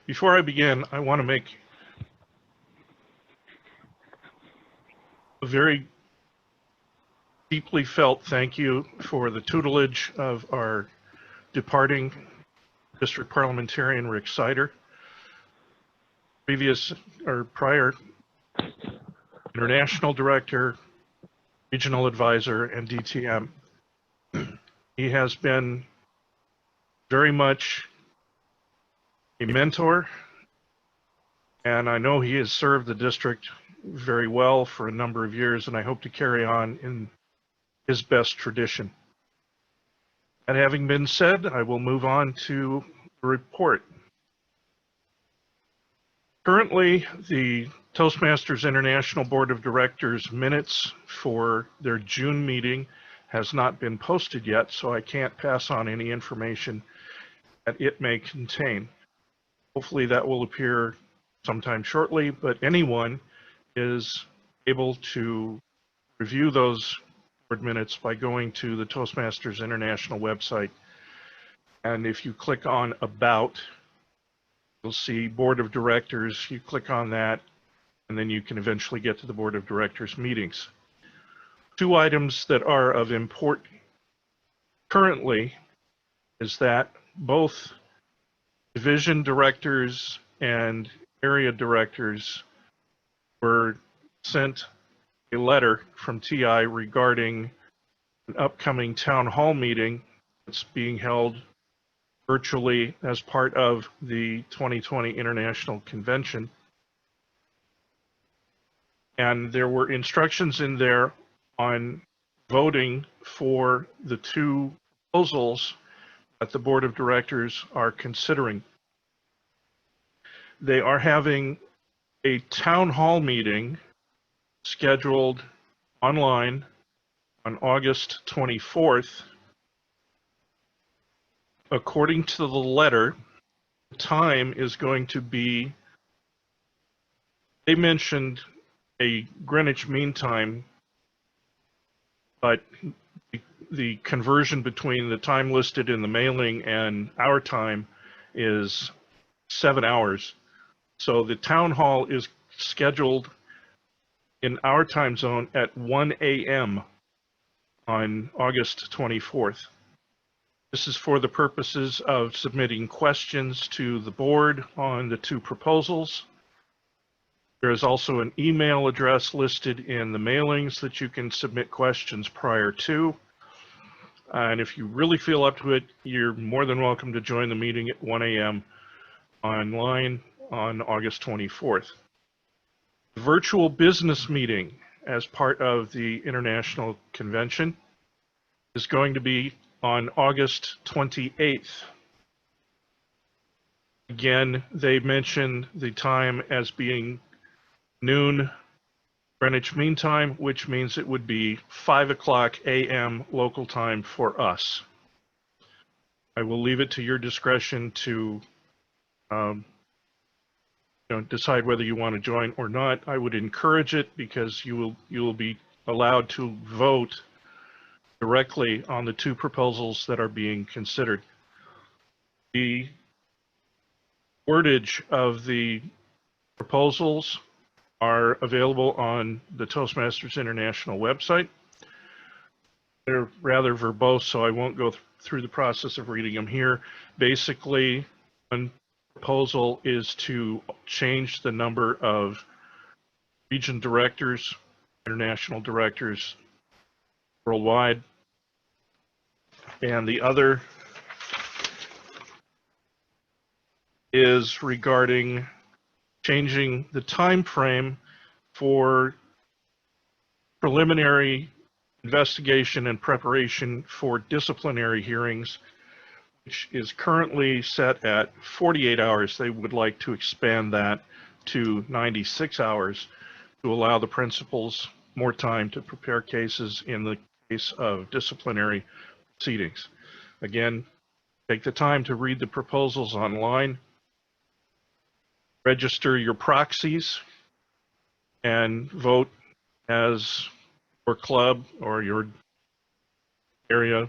Before I begin, I want to make a very deeply felt thank you for the tutelage of our departing district parliamentarian, Rick Sider. Prior international director, regional advisor, and DTM. He has been very much a mentor, and I know he has served the district very well for a number of years, and I hope to carry on in his best tradition. That having been said, I will move on to the report. Currently, the Toastmasters International Board of Directors minutes for their June meeting has not been posted yet, so I can't pass on any information that it may contain. Hopefully that will appear sometime shortly, but anyone is able to review those board minutes by going to the Toastmasters International website. And if you click on About, you'll see Board of Directors. You click on that, and then you can eventually get to the Board of Directors meetings. Two items that are of import currently is that both division directors and area directors were sent a letter from TI regarding an upcoming town hall meeting that's being held virtually as part of the 2020 International Convention. And there were instructions in there on voting for the two proposals that the Board of Directors are considering. They are having a town hall meeting scheduled online on August 24th. According to the letter, the time is going to be, they mentioned a Greenwich Mean Time, but the conversion between the time listed in the mailing and our time is 7 hours. So the town hall is scheduled in our time zone at 1 a.m. on August 24th. This is for the purposes of submitting questions to the board on the two proposals. There is also an email address listed in the mailings that you can submit questions prior to. And if you really feel up to it, you're more than welcome to join the meeting at 1 a.m. online on August 24th. The virtual business meeting as part of the International Convention is going to be on August 28th. Again, they mentioned the time as being noon Greenwich Mean Time, which means it would be 5:00 a.m. local time for us. I will leave it to your discretion to decide whether you want to join or not. I would encourage it because you will be allowed to vote directly on the two proposals that are being considered. The wordage of the proposals are available on the Toastmasters International website. They're rather verbose, so I won't go through the process of reading them here. Basically, one proposal is to change the number of region directors, international directors worldwide, and the other is regarding changing the time frame for preliminary investigation and preparation for disciplinary hearings, which is currently set at 48 hours. They would like to expand that to 96 hours to allow the principals more time to prepare cases in the case of disciplinary proceedings. Again, take the time to read the proposals online, register your proxies, and vote as your club or your area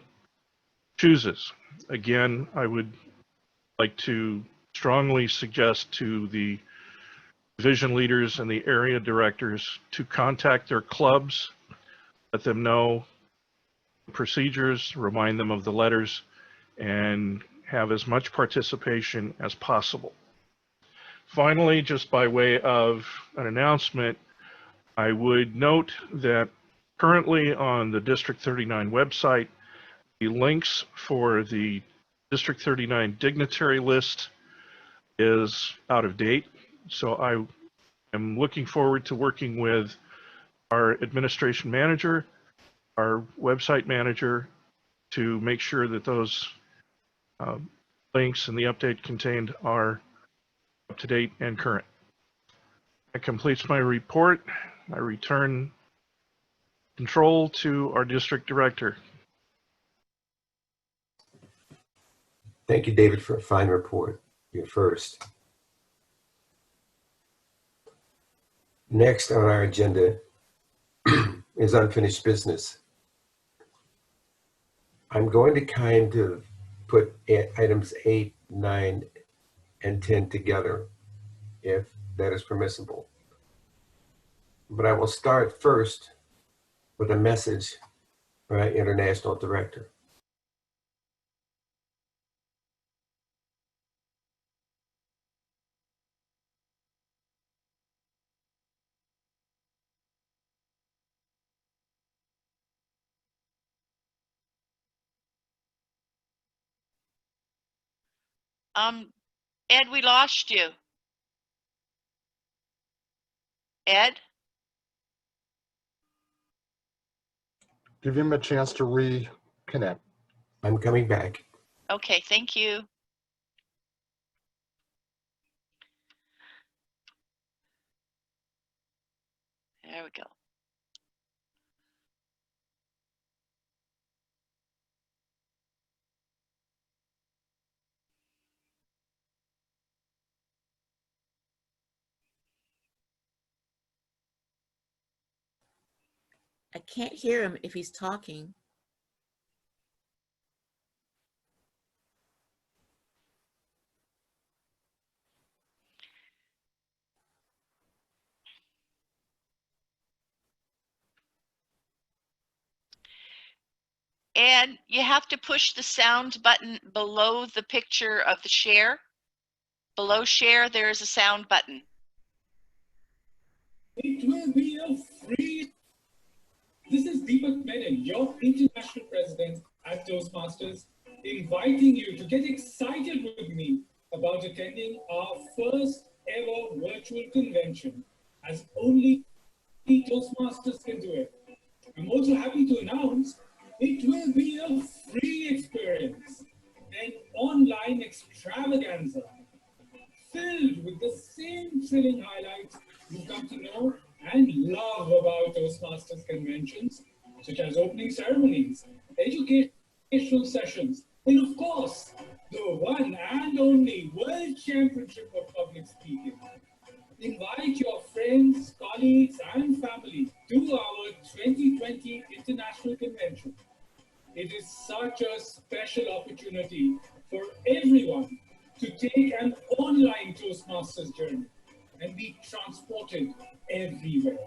chooses. Again, I would like to strongly suggest to the division leaders and the area directors to contact their clubs, let them know the procedures, remind them of the letters, and have as much participation as possible. Finally, just by way of an announcement, I would note that currently on the District 39 website, the links for the District 39 dignitary list is out of date. So I am looking forward to working with our administration manager, our website manager, to make sure that those links and the update contained are up to date and current. That completes my report. I return control to our district director. Thank you, David, for a fine report. You're first. Next on our agenda is unfinished business. I'm going to kind of put items 8, 9, and 10 together, if that is permissible. But I will start first with a message from our international director. Ed, we lost you. Ed? Give him a chance to reconnect. I'm coming back. Okay, thank you. There we go. I can't hear him if he's talking. And you have to push the sound button below the picture of the share. Below share, there is a sound button. It will be a free. This is Deepak Menon, your international president at Toastmasters, inviting you to get excited with me about attending our first ever virtual convention, as only Toastmasters can do it. I'm also happy to announce it will be a free experience, an online extravaganza filled with the same thrilling highlights you've come to know and love about Toastmasters conventions, such as opening ceremonies, educational sessions, and of course, the one and only World Championship of Public Speaking. Invite your friends, colleagues, and family to our 2020 International Convention. It is such a special opportunity for everyone to take an online Toastmasters journey and be transported everywhere.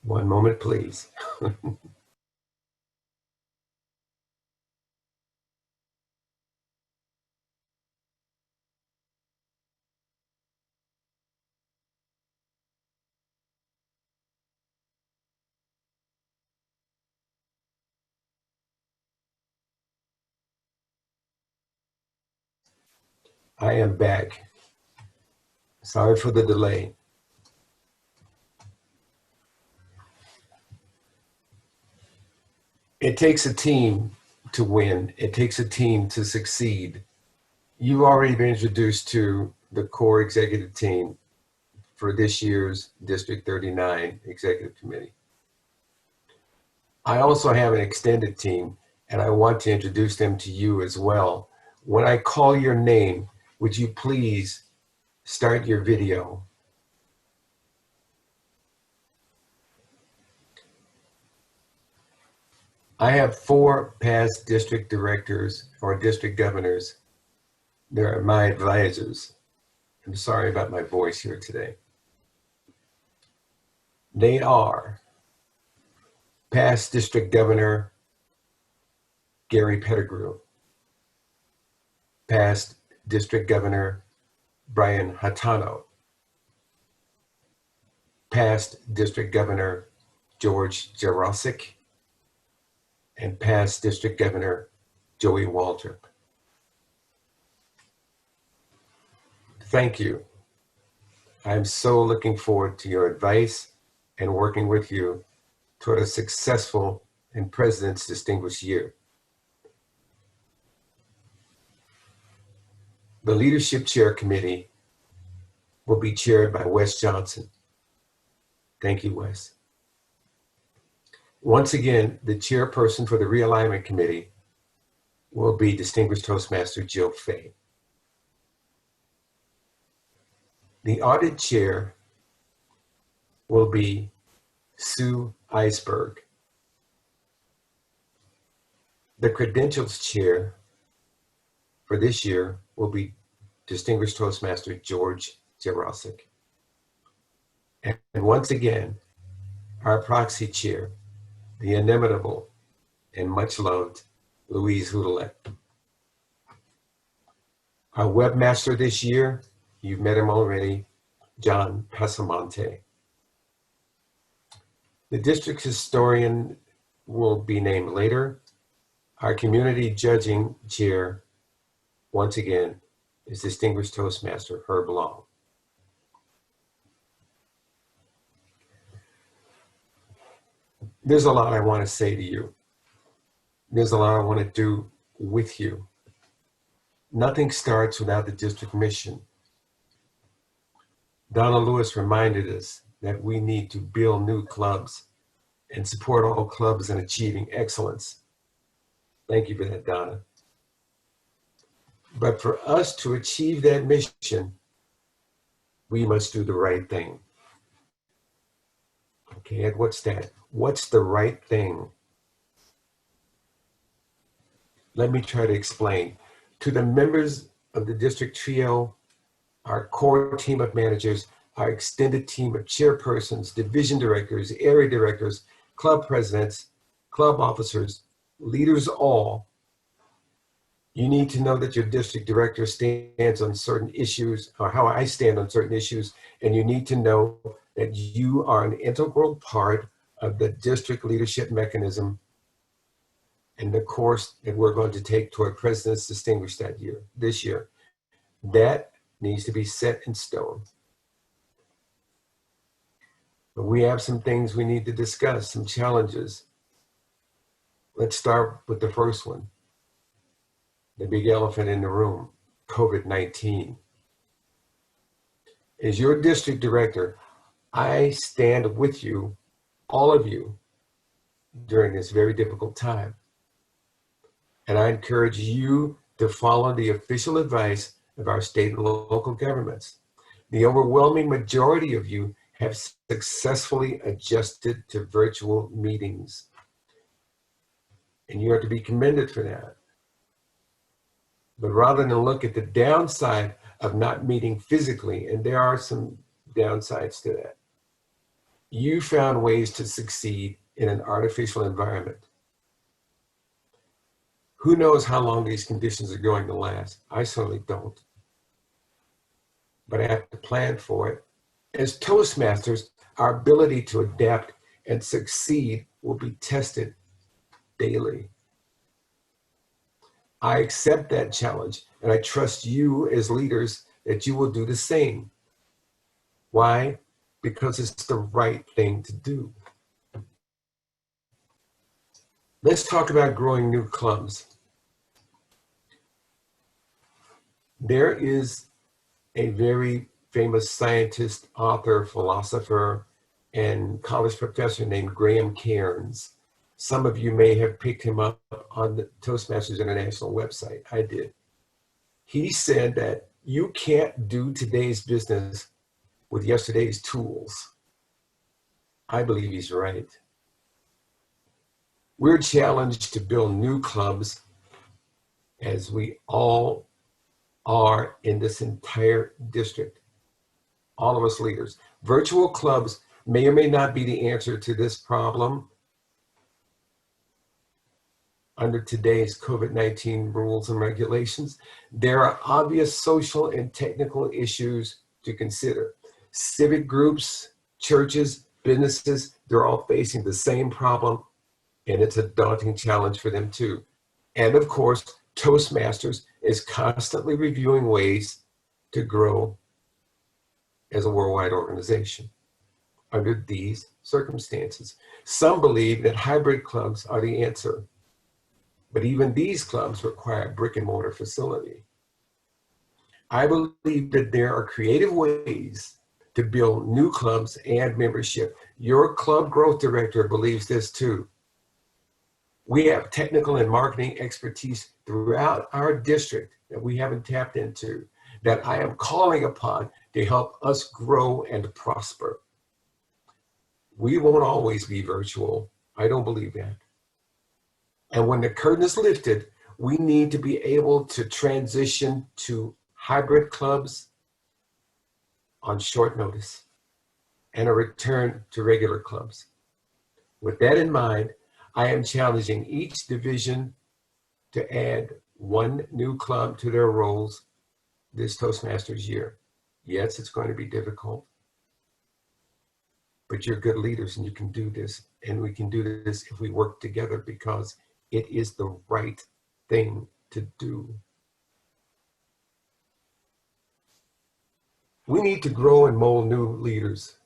One moment, please. I am back. Sorry for the delay. It takes a team to win. It takes a team to succeed. You've already been introduced to the core executive team for this year's District 39 Executive Committee. I also have an extended team, and I want to introduce them to you as well. When I call your name, would you please start your video? I have 4 past district directors or district governors. They're my advisors. I'm sorry about my voice here today. They are past district governor Gary Pettigrew, past district governor Brian Hatano, past district governor George Jarosik, and past district governor Joey Waltrip. Thank you. I'm so looking forward to your advice and working with you toward a successful and President's Distinguished Year. The Leadership Chair Committee will be chaired by Wes Johnson. Thank you, Wes. Once again, the chairperson for the Realignment Committee will be Distinguished Toastmaster Jill Fay. The Audit Chair will be Sue Eisberg. The Credentials Chair for this year will be Distinguished Toastmaster George Jarosik. And once again, our Proxy Chair, the inimitable and much loved Louise Houdelet. Our Webmaster this year, you've met him already, John Pasamonte. The District Historian will be named later. Our Community Judging Chair, once again, is Distinguished Toastmaster Herb Long. There's a lot I want to say to you. There's a lot I want to do with you. Nothing starts without the district mission. Donna Lewis reminded us that we need to build new clubs and support all clubs in achieving excellence. Thank you for that, Donna. But for us to achieve that mission, we must do the right thing. Okay, Ed, what's that? What's the right thing? Let me try to explain. To the members of the district trio, our core team of managers, our extended team of chairpersons, division directors, area directors, club presidents, club officers, leaders all, you need to know that your district director stands on certain issues, or how I stand on certain issues, and you need to know that you are an integral part of the district leadership mechanism and the course that we're going to take toward President's Distinguished this year. That needs to be set in stone. But we have some things we need to discuss, some challenges. Let's start with the first one. The big elephant in the room, COVID-19. As your district director, I stand with you, all of you, during this very difficult time. And I encourage you to follow the official advice of our state and local governments. The overwhelming majority of you have successfully adjusted to virtual meetings. And you are to be commended for that. But rather than look at the downside of not meeting physically, and there are some downsides to that, you found ways to succeed in an artificial environment. Who knows how long these conditions are going to last? I certainly don't. But I have to plan for it. As Toastmasters, our ability to adapt and succeed will be tested daily. I accept that challenge, and I trust you as leaders that you will do the same. Why? Because it's the right thing to do. Let's talk about growing new clubs. There is a very famous scientist, author, philosopher, and college professor named Graham Cairns. Some of you may have picked him up on the Toastmasters International website. I did. He said that you can't do today's business with yesterday's tools. I believe he's right. We're challenged to build new clubs, as we all are in this entire district. All of us leaders. Virtual clubs may or may not be the answer to this problem under today's COVID-19 rules and regulations. There are obvious social and technical issues to consider. Civic groups, churches, businesses, they're all facing the same problem, and it's a daunting challenge for them too. And of course, Toastmasters is constantly reviewing ways to grow as a worldwide organization under these circumstances. Some believe that hybrid clubs are the answer, but even these clubs require a brick and mortar facility. I believe that there are creative ways to build new clubs and membership. Your club growth director believes this too. We have technical and marketing expertise throughout our district that we haven't tapped into, that I am calling upon to help us grow and prosper. We won't always be virtual. I don't believe that. And when the curtain is lifted, we need to be able to transition to hybrid clubs on short notice and a return to regular clubs. With that in mind, I am challenging each division to add one new club to their roles this Toastmasters year. Yes, it's going to be difficult, but you're good leaders and you can do this. And we can do this if we work together, because it is the right thing to do. We need to grow and mold new leaders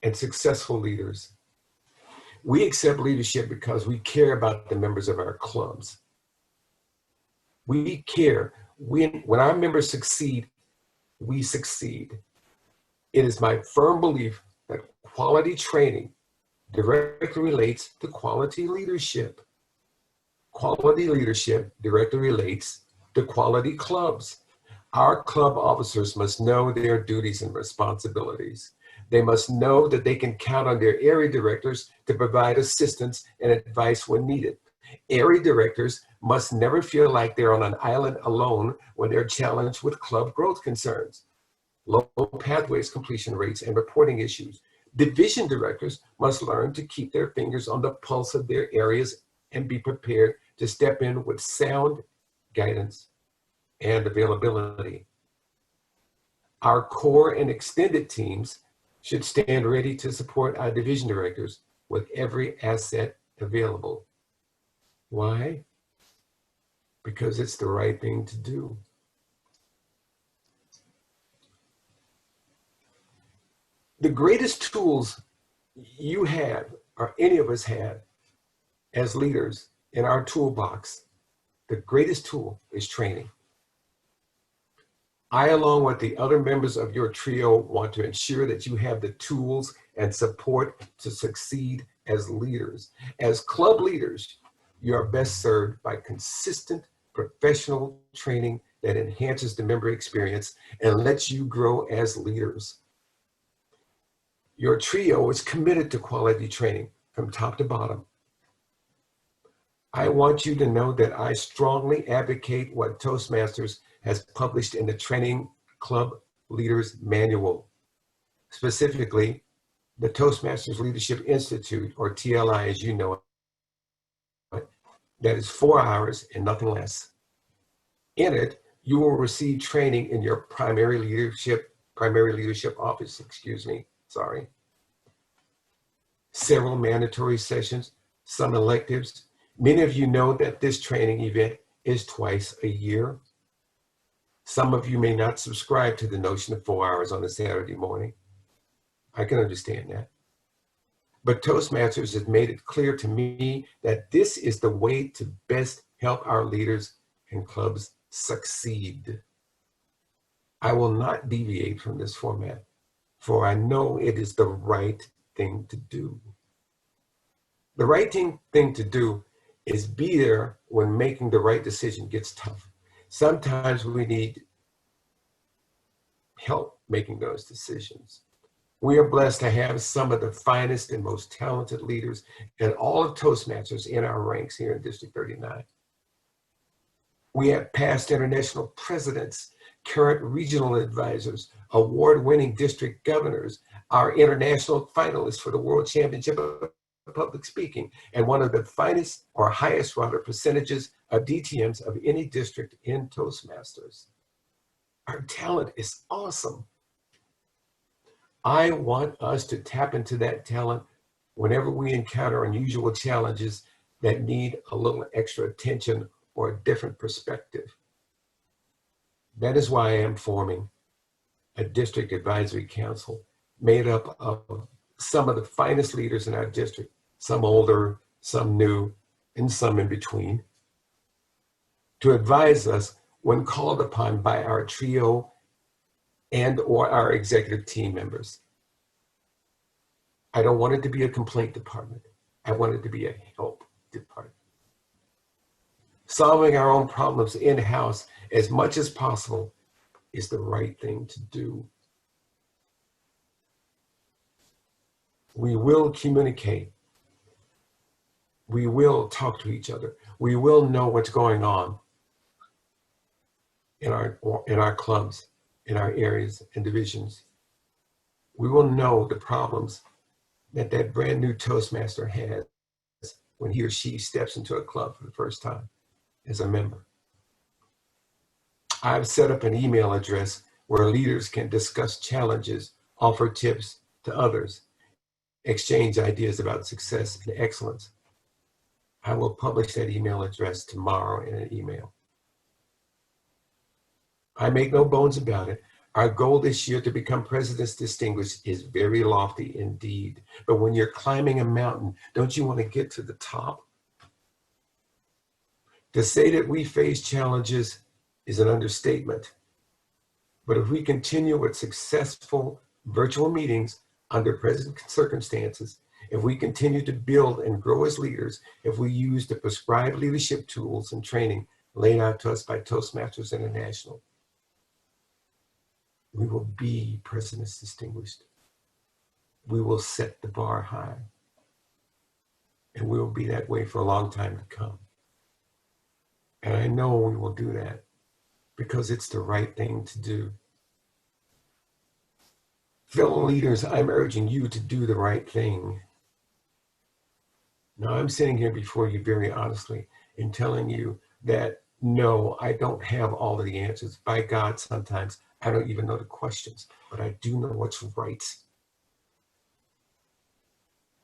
and successful leaders. We accept leadership because we care about the members of our clubs. We care. When our members succeed, we succeed. It is my firm belief that quality training directly relates to quality leadership. Quality leadership directly relates to quality clubs. Our club officers must know their duties and responsibilities. They must know that they can count on their area directors to provide assistance and advice when needed. Area directors must never feel like they're on an island alone when they're challenged with club growth concerns, low pathways completion rates, and reporting issues. Division directors must learn to keep their fingers on the pulse of their areas and be prepared to step in with sound guidance and availability. Our core and extended teams should stand ready to support our division directors with every asset available. Why? Because it's the right thing to do. The greatest tools you have, or any of us have, as leaders in our toolbox, the greatest tool is training. I, along with the other members of your trio, want to ensure that you have the tools and support to succeed as leaders. As club leaders, you are best served by consistent professional training that enhances the member experience and lets you grow as leaders. Your trio is committed to quality training from top to bottom. I want you to know that I strongly advocate what Toastmasters has published in the Training Club Leaders Manual, specifically the Toastmasters Leadership Institute, or TLI as you know it, that is 4 hours and nothing less. In it, you will receive training in your primary leadership office, several mandatory sessions, some electives. Many of you know that this training event is twice a year. Some of you may not subscribe to the notion of 4 hours on a Saturday morning. I can understand that. But Toastmasters has made it clear to me that this is the way to best help our leaders and clubs succeed. I will not deviate from this format, for I know it is the right thing to do. The right thing to do is be there when making the right decision gets tough. Sometimes we need help making those decisions. We are blessed to have some of the finest and most talented leaders and all of Toastmasters in our ranks here in District 39. We have past international presidents, current regional advisors, award-winning district governors, our international finalists for the World Championship of Public Speaking, and one of the finest or highest rather percentages of DTMs of any district in Toastmasters. Our talent is awesome. I want us to tap into that talent whenever we encounter unusual challenges that need a little extra attention or a different perspective. That is why I am forming a district advisory council made up of some of the finest leaders in our district, some older, some new, and some in between, to advise us when called upon by our trio and or our executive team members. I don't want it to be a complaint department. I want it to be a help department. Solving our own problems in-house as much as possible is the right thing to do. We will communicate. We will talk to each other. We will know what's going on in our clubs, in our areas and divisions. We will know the problems that brand new Toastmaster has when he or she steps into a club for the first time as a member. I've set up an email address where leaders can discuss challenges, offer tips to others, exchange ideas about success and excellence. I will publish that email address tomorrow in an email. I make no bones about it. Our goal this year to become President's Distinguished is very lofty indeed. But when you're climbing a mountain, don't you want to get to the top? To say that we face challenges is an understatement. But if we continue with successful virtual meetings under present circumstances, if we continue to build and grow as leaders, if we use the prescribed leadership tools and training laid out to us by Toastmasters International, we will be President's Distinguished. We will set the bar high. And we will be that way for a long time to come. And I know we will do that because it's the right thing to do. Fellow leaders, I'm urging you to do the right thing. Now, I'm sitting here before you very honestly and telling you that, no, I don't have all of the answers. By God, sometimes I don't even know the questions, but I do know what's right.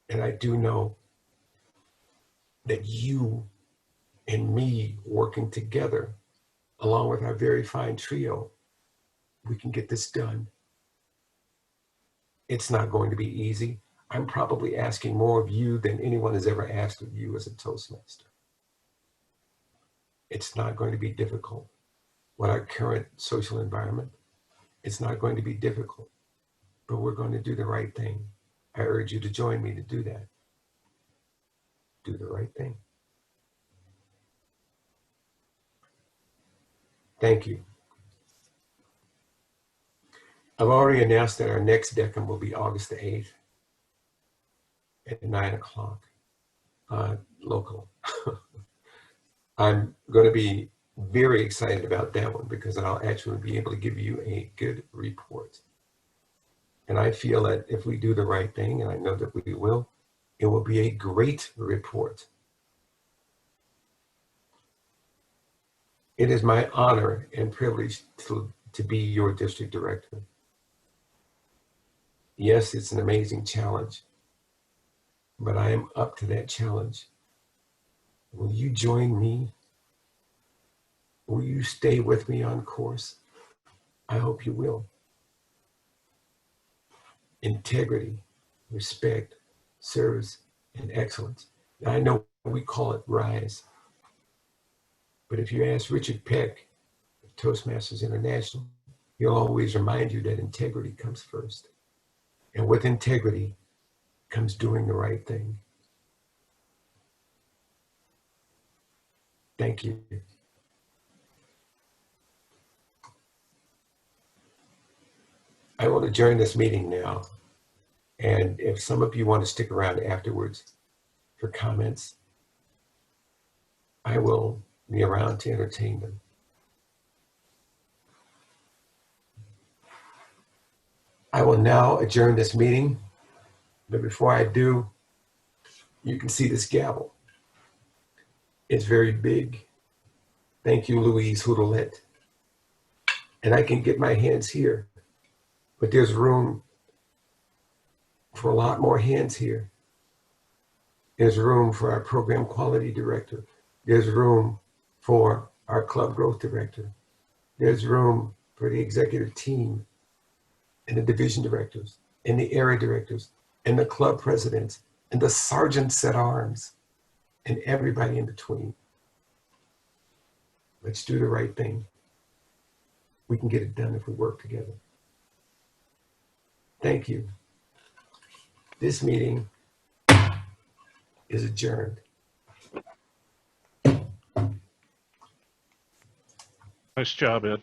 And I do know that you and me working together, along with our very fine trio, we can get this done. It's not going to be easy. I'm probably asking more of you than anyone has ever asked of you as a Toastmaster. It's not going to be difficult with our current social environment. It's not going to be difficult, but we're going to do the right thing. I urge you to join me to do that. Do the right thing. Thank you. I've already announced that our next DECM will be August the 8th at 9 o'clock local. I'm going to be very excited about that one because I'll actually be able to give you a good report. And I feel that if we do the right thing, and I know that we will, it will be a great report. It is my honor and privilege to be your district director. Yes, it's an amazing challenge, but I am up to that challenge. Will you join me? Will you stay with me on course? I hope you will. Integrity, respect, service, and excellence. Now, I know we call it RISE, but if you ask Richard Peck of Toastmasters International, he'll always remind you that integrity comes first. And with integrity comes doing the right thing. Thank you. I will adjourn this meeting now. And if some of you want to stick around afterwards for comments, I will be around to entertain them. I will now adjourn this meeting, but before I do, you can see this gavel. It's very big. Thank you, Louise Houdelet. And I can get my hands here, but there's room for a lot more hands here. There's room for our program quality director. There's room for our club growth director. There's room for the executive team and the division directors and the area directors and the club presidents and the sergeants at arms and everybody in between. Let's do the right thing. We can get it done if we work together. Thank you. This meeting is adjourned. Nice job, Ed.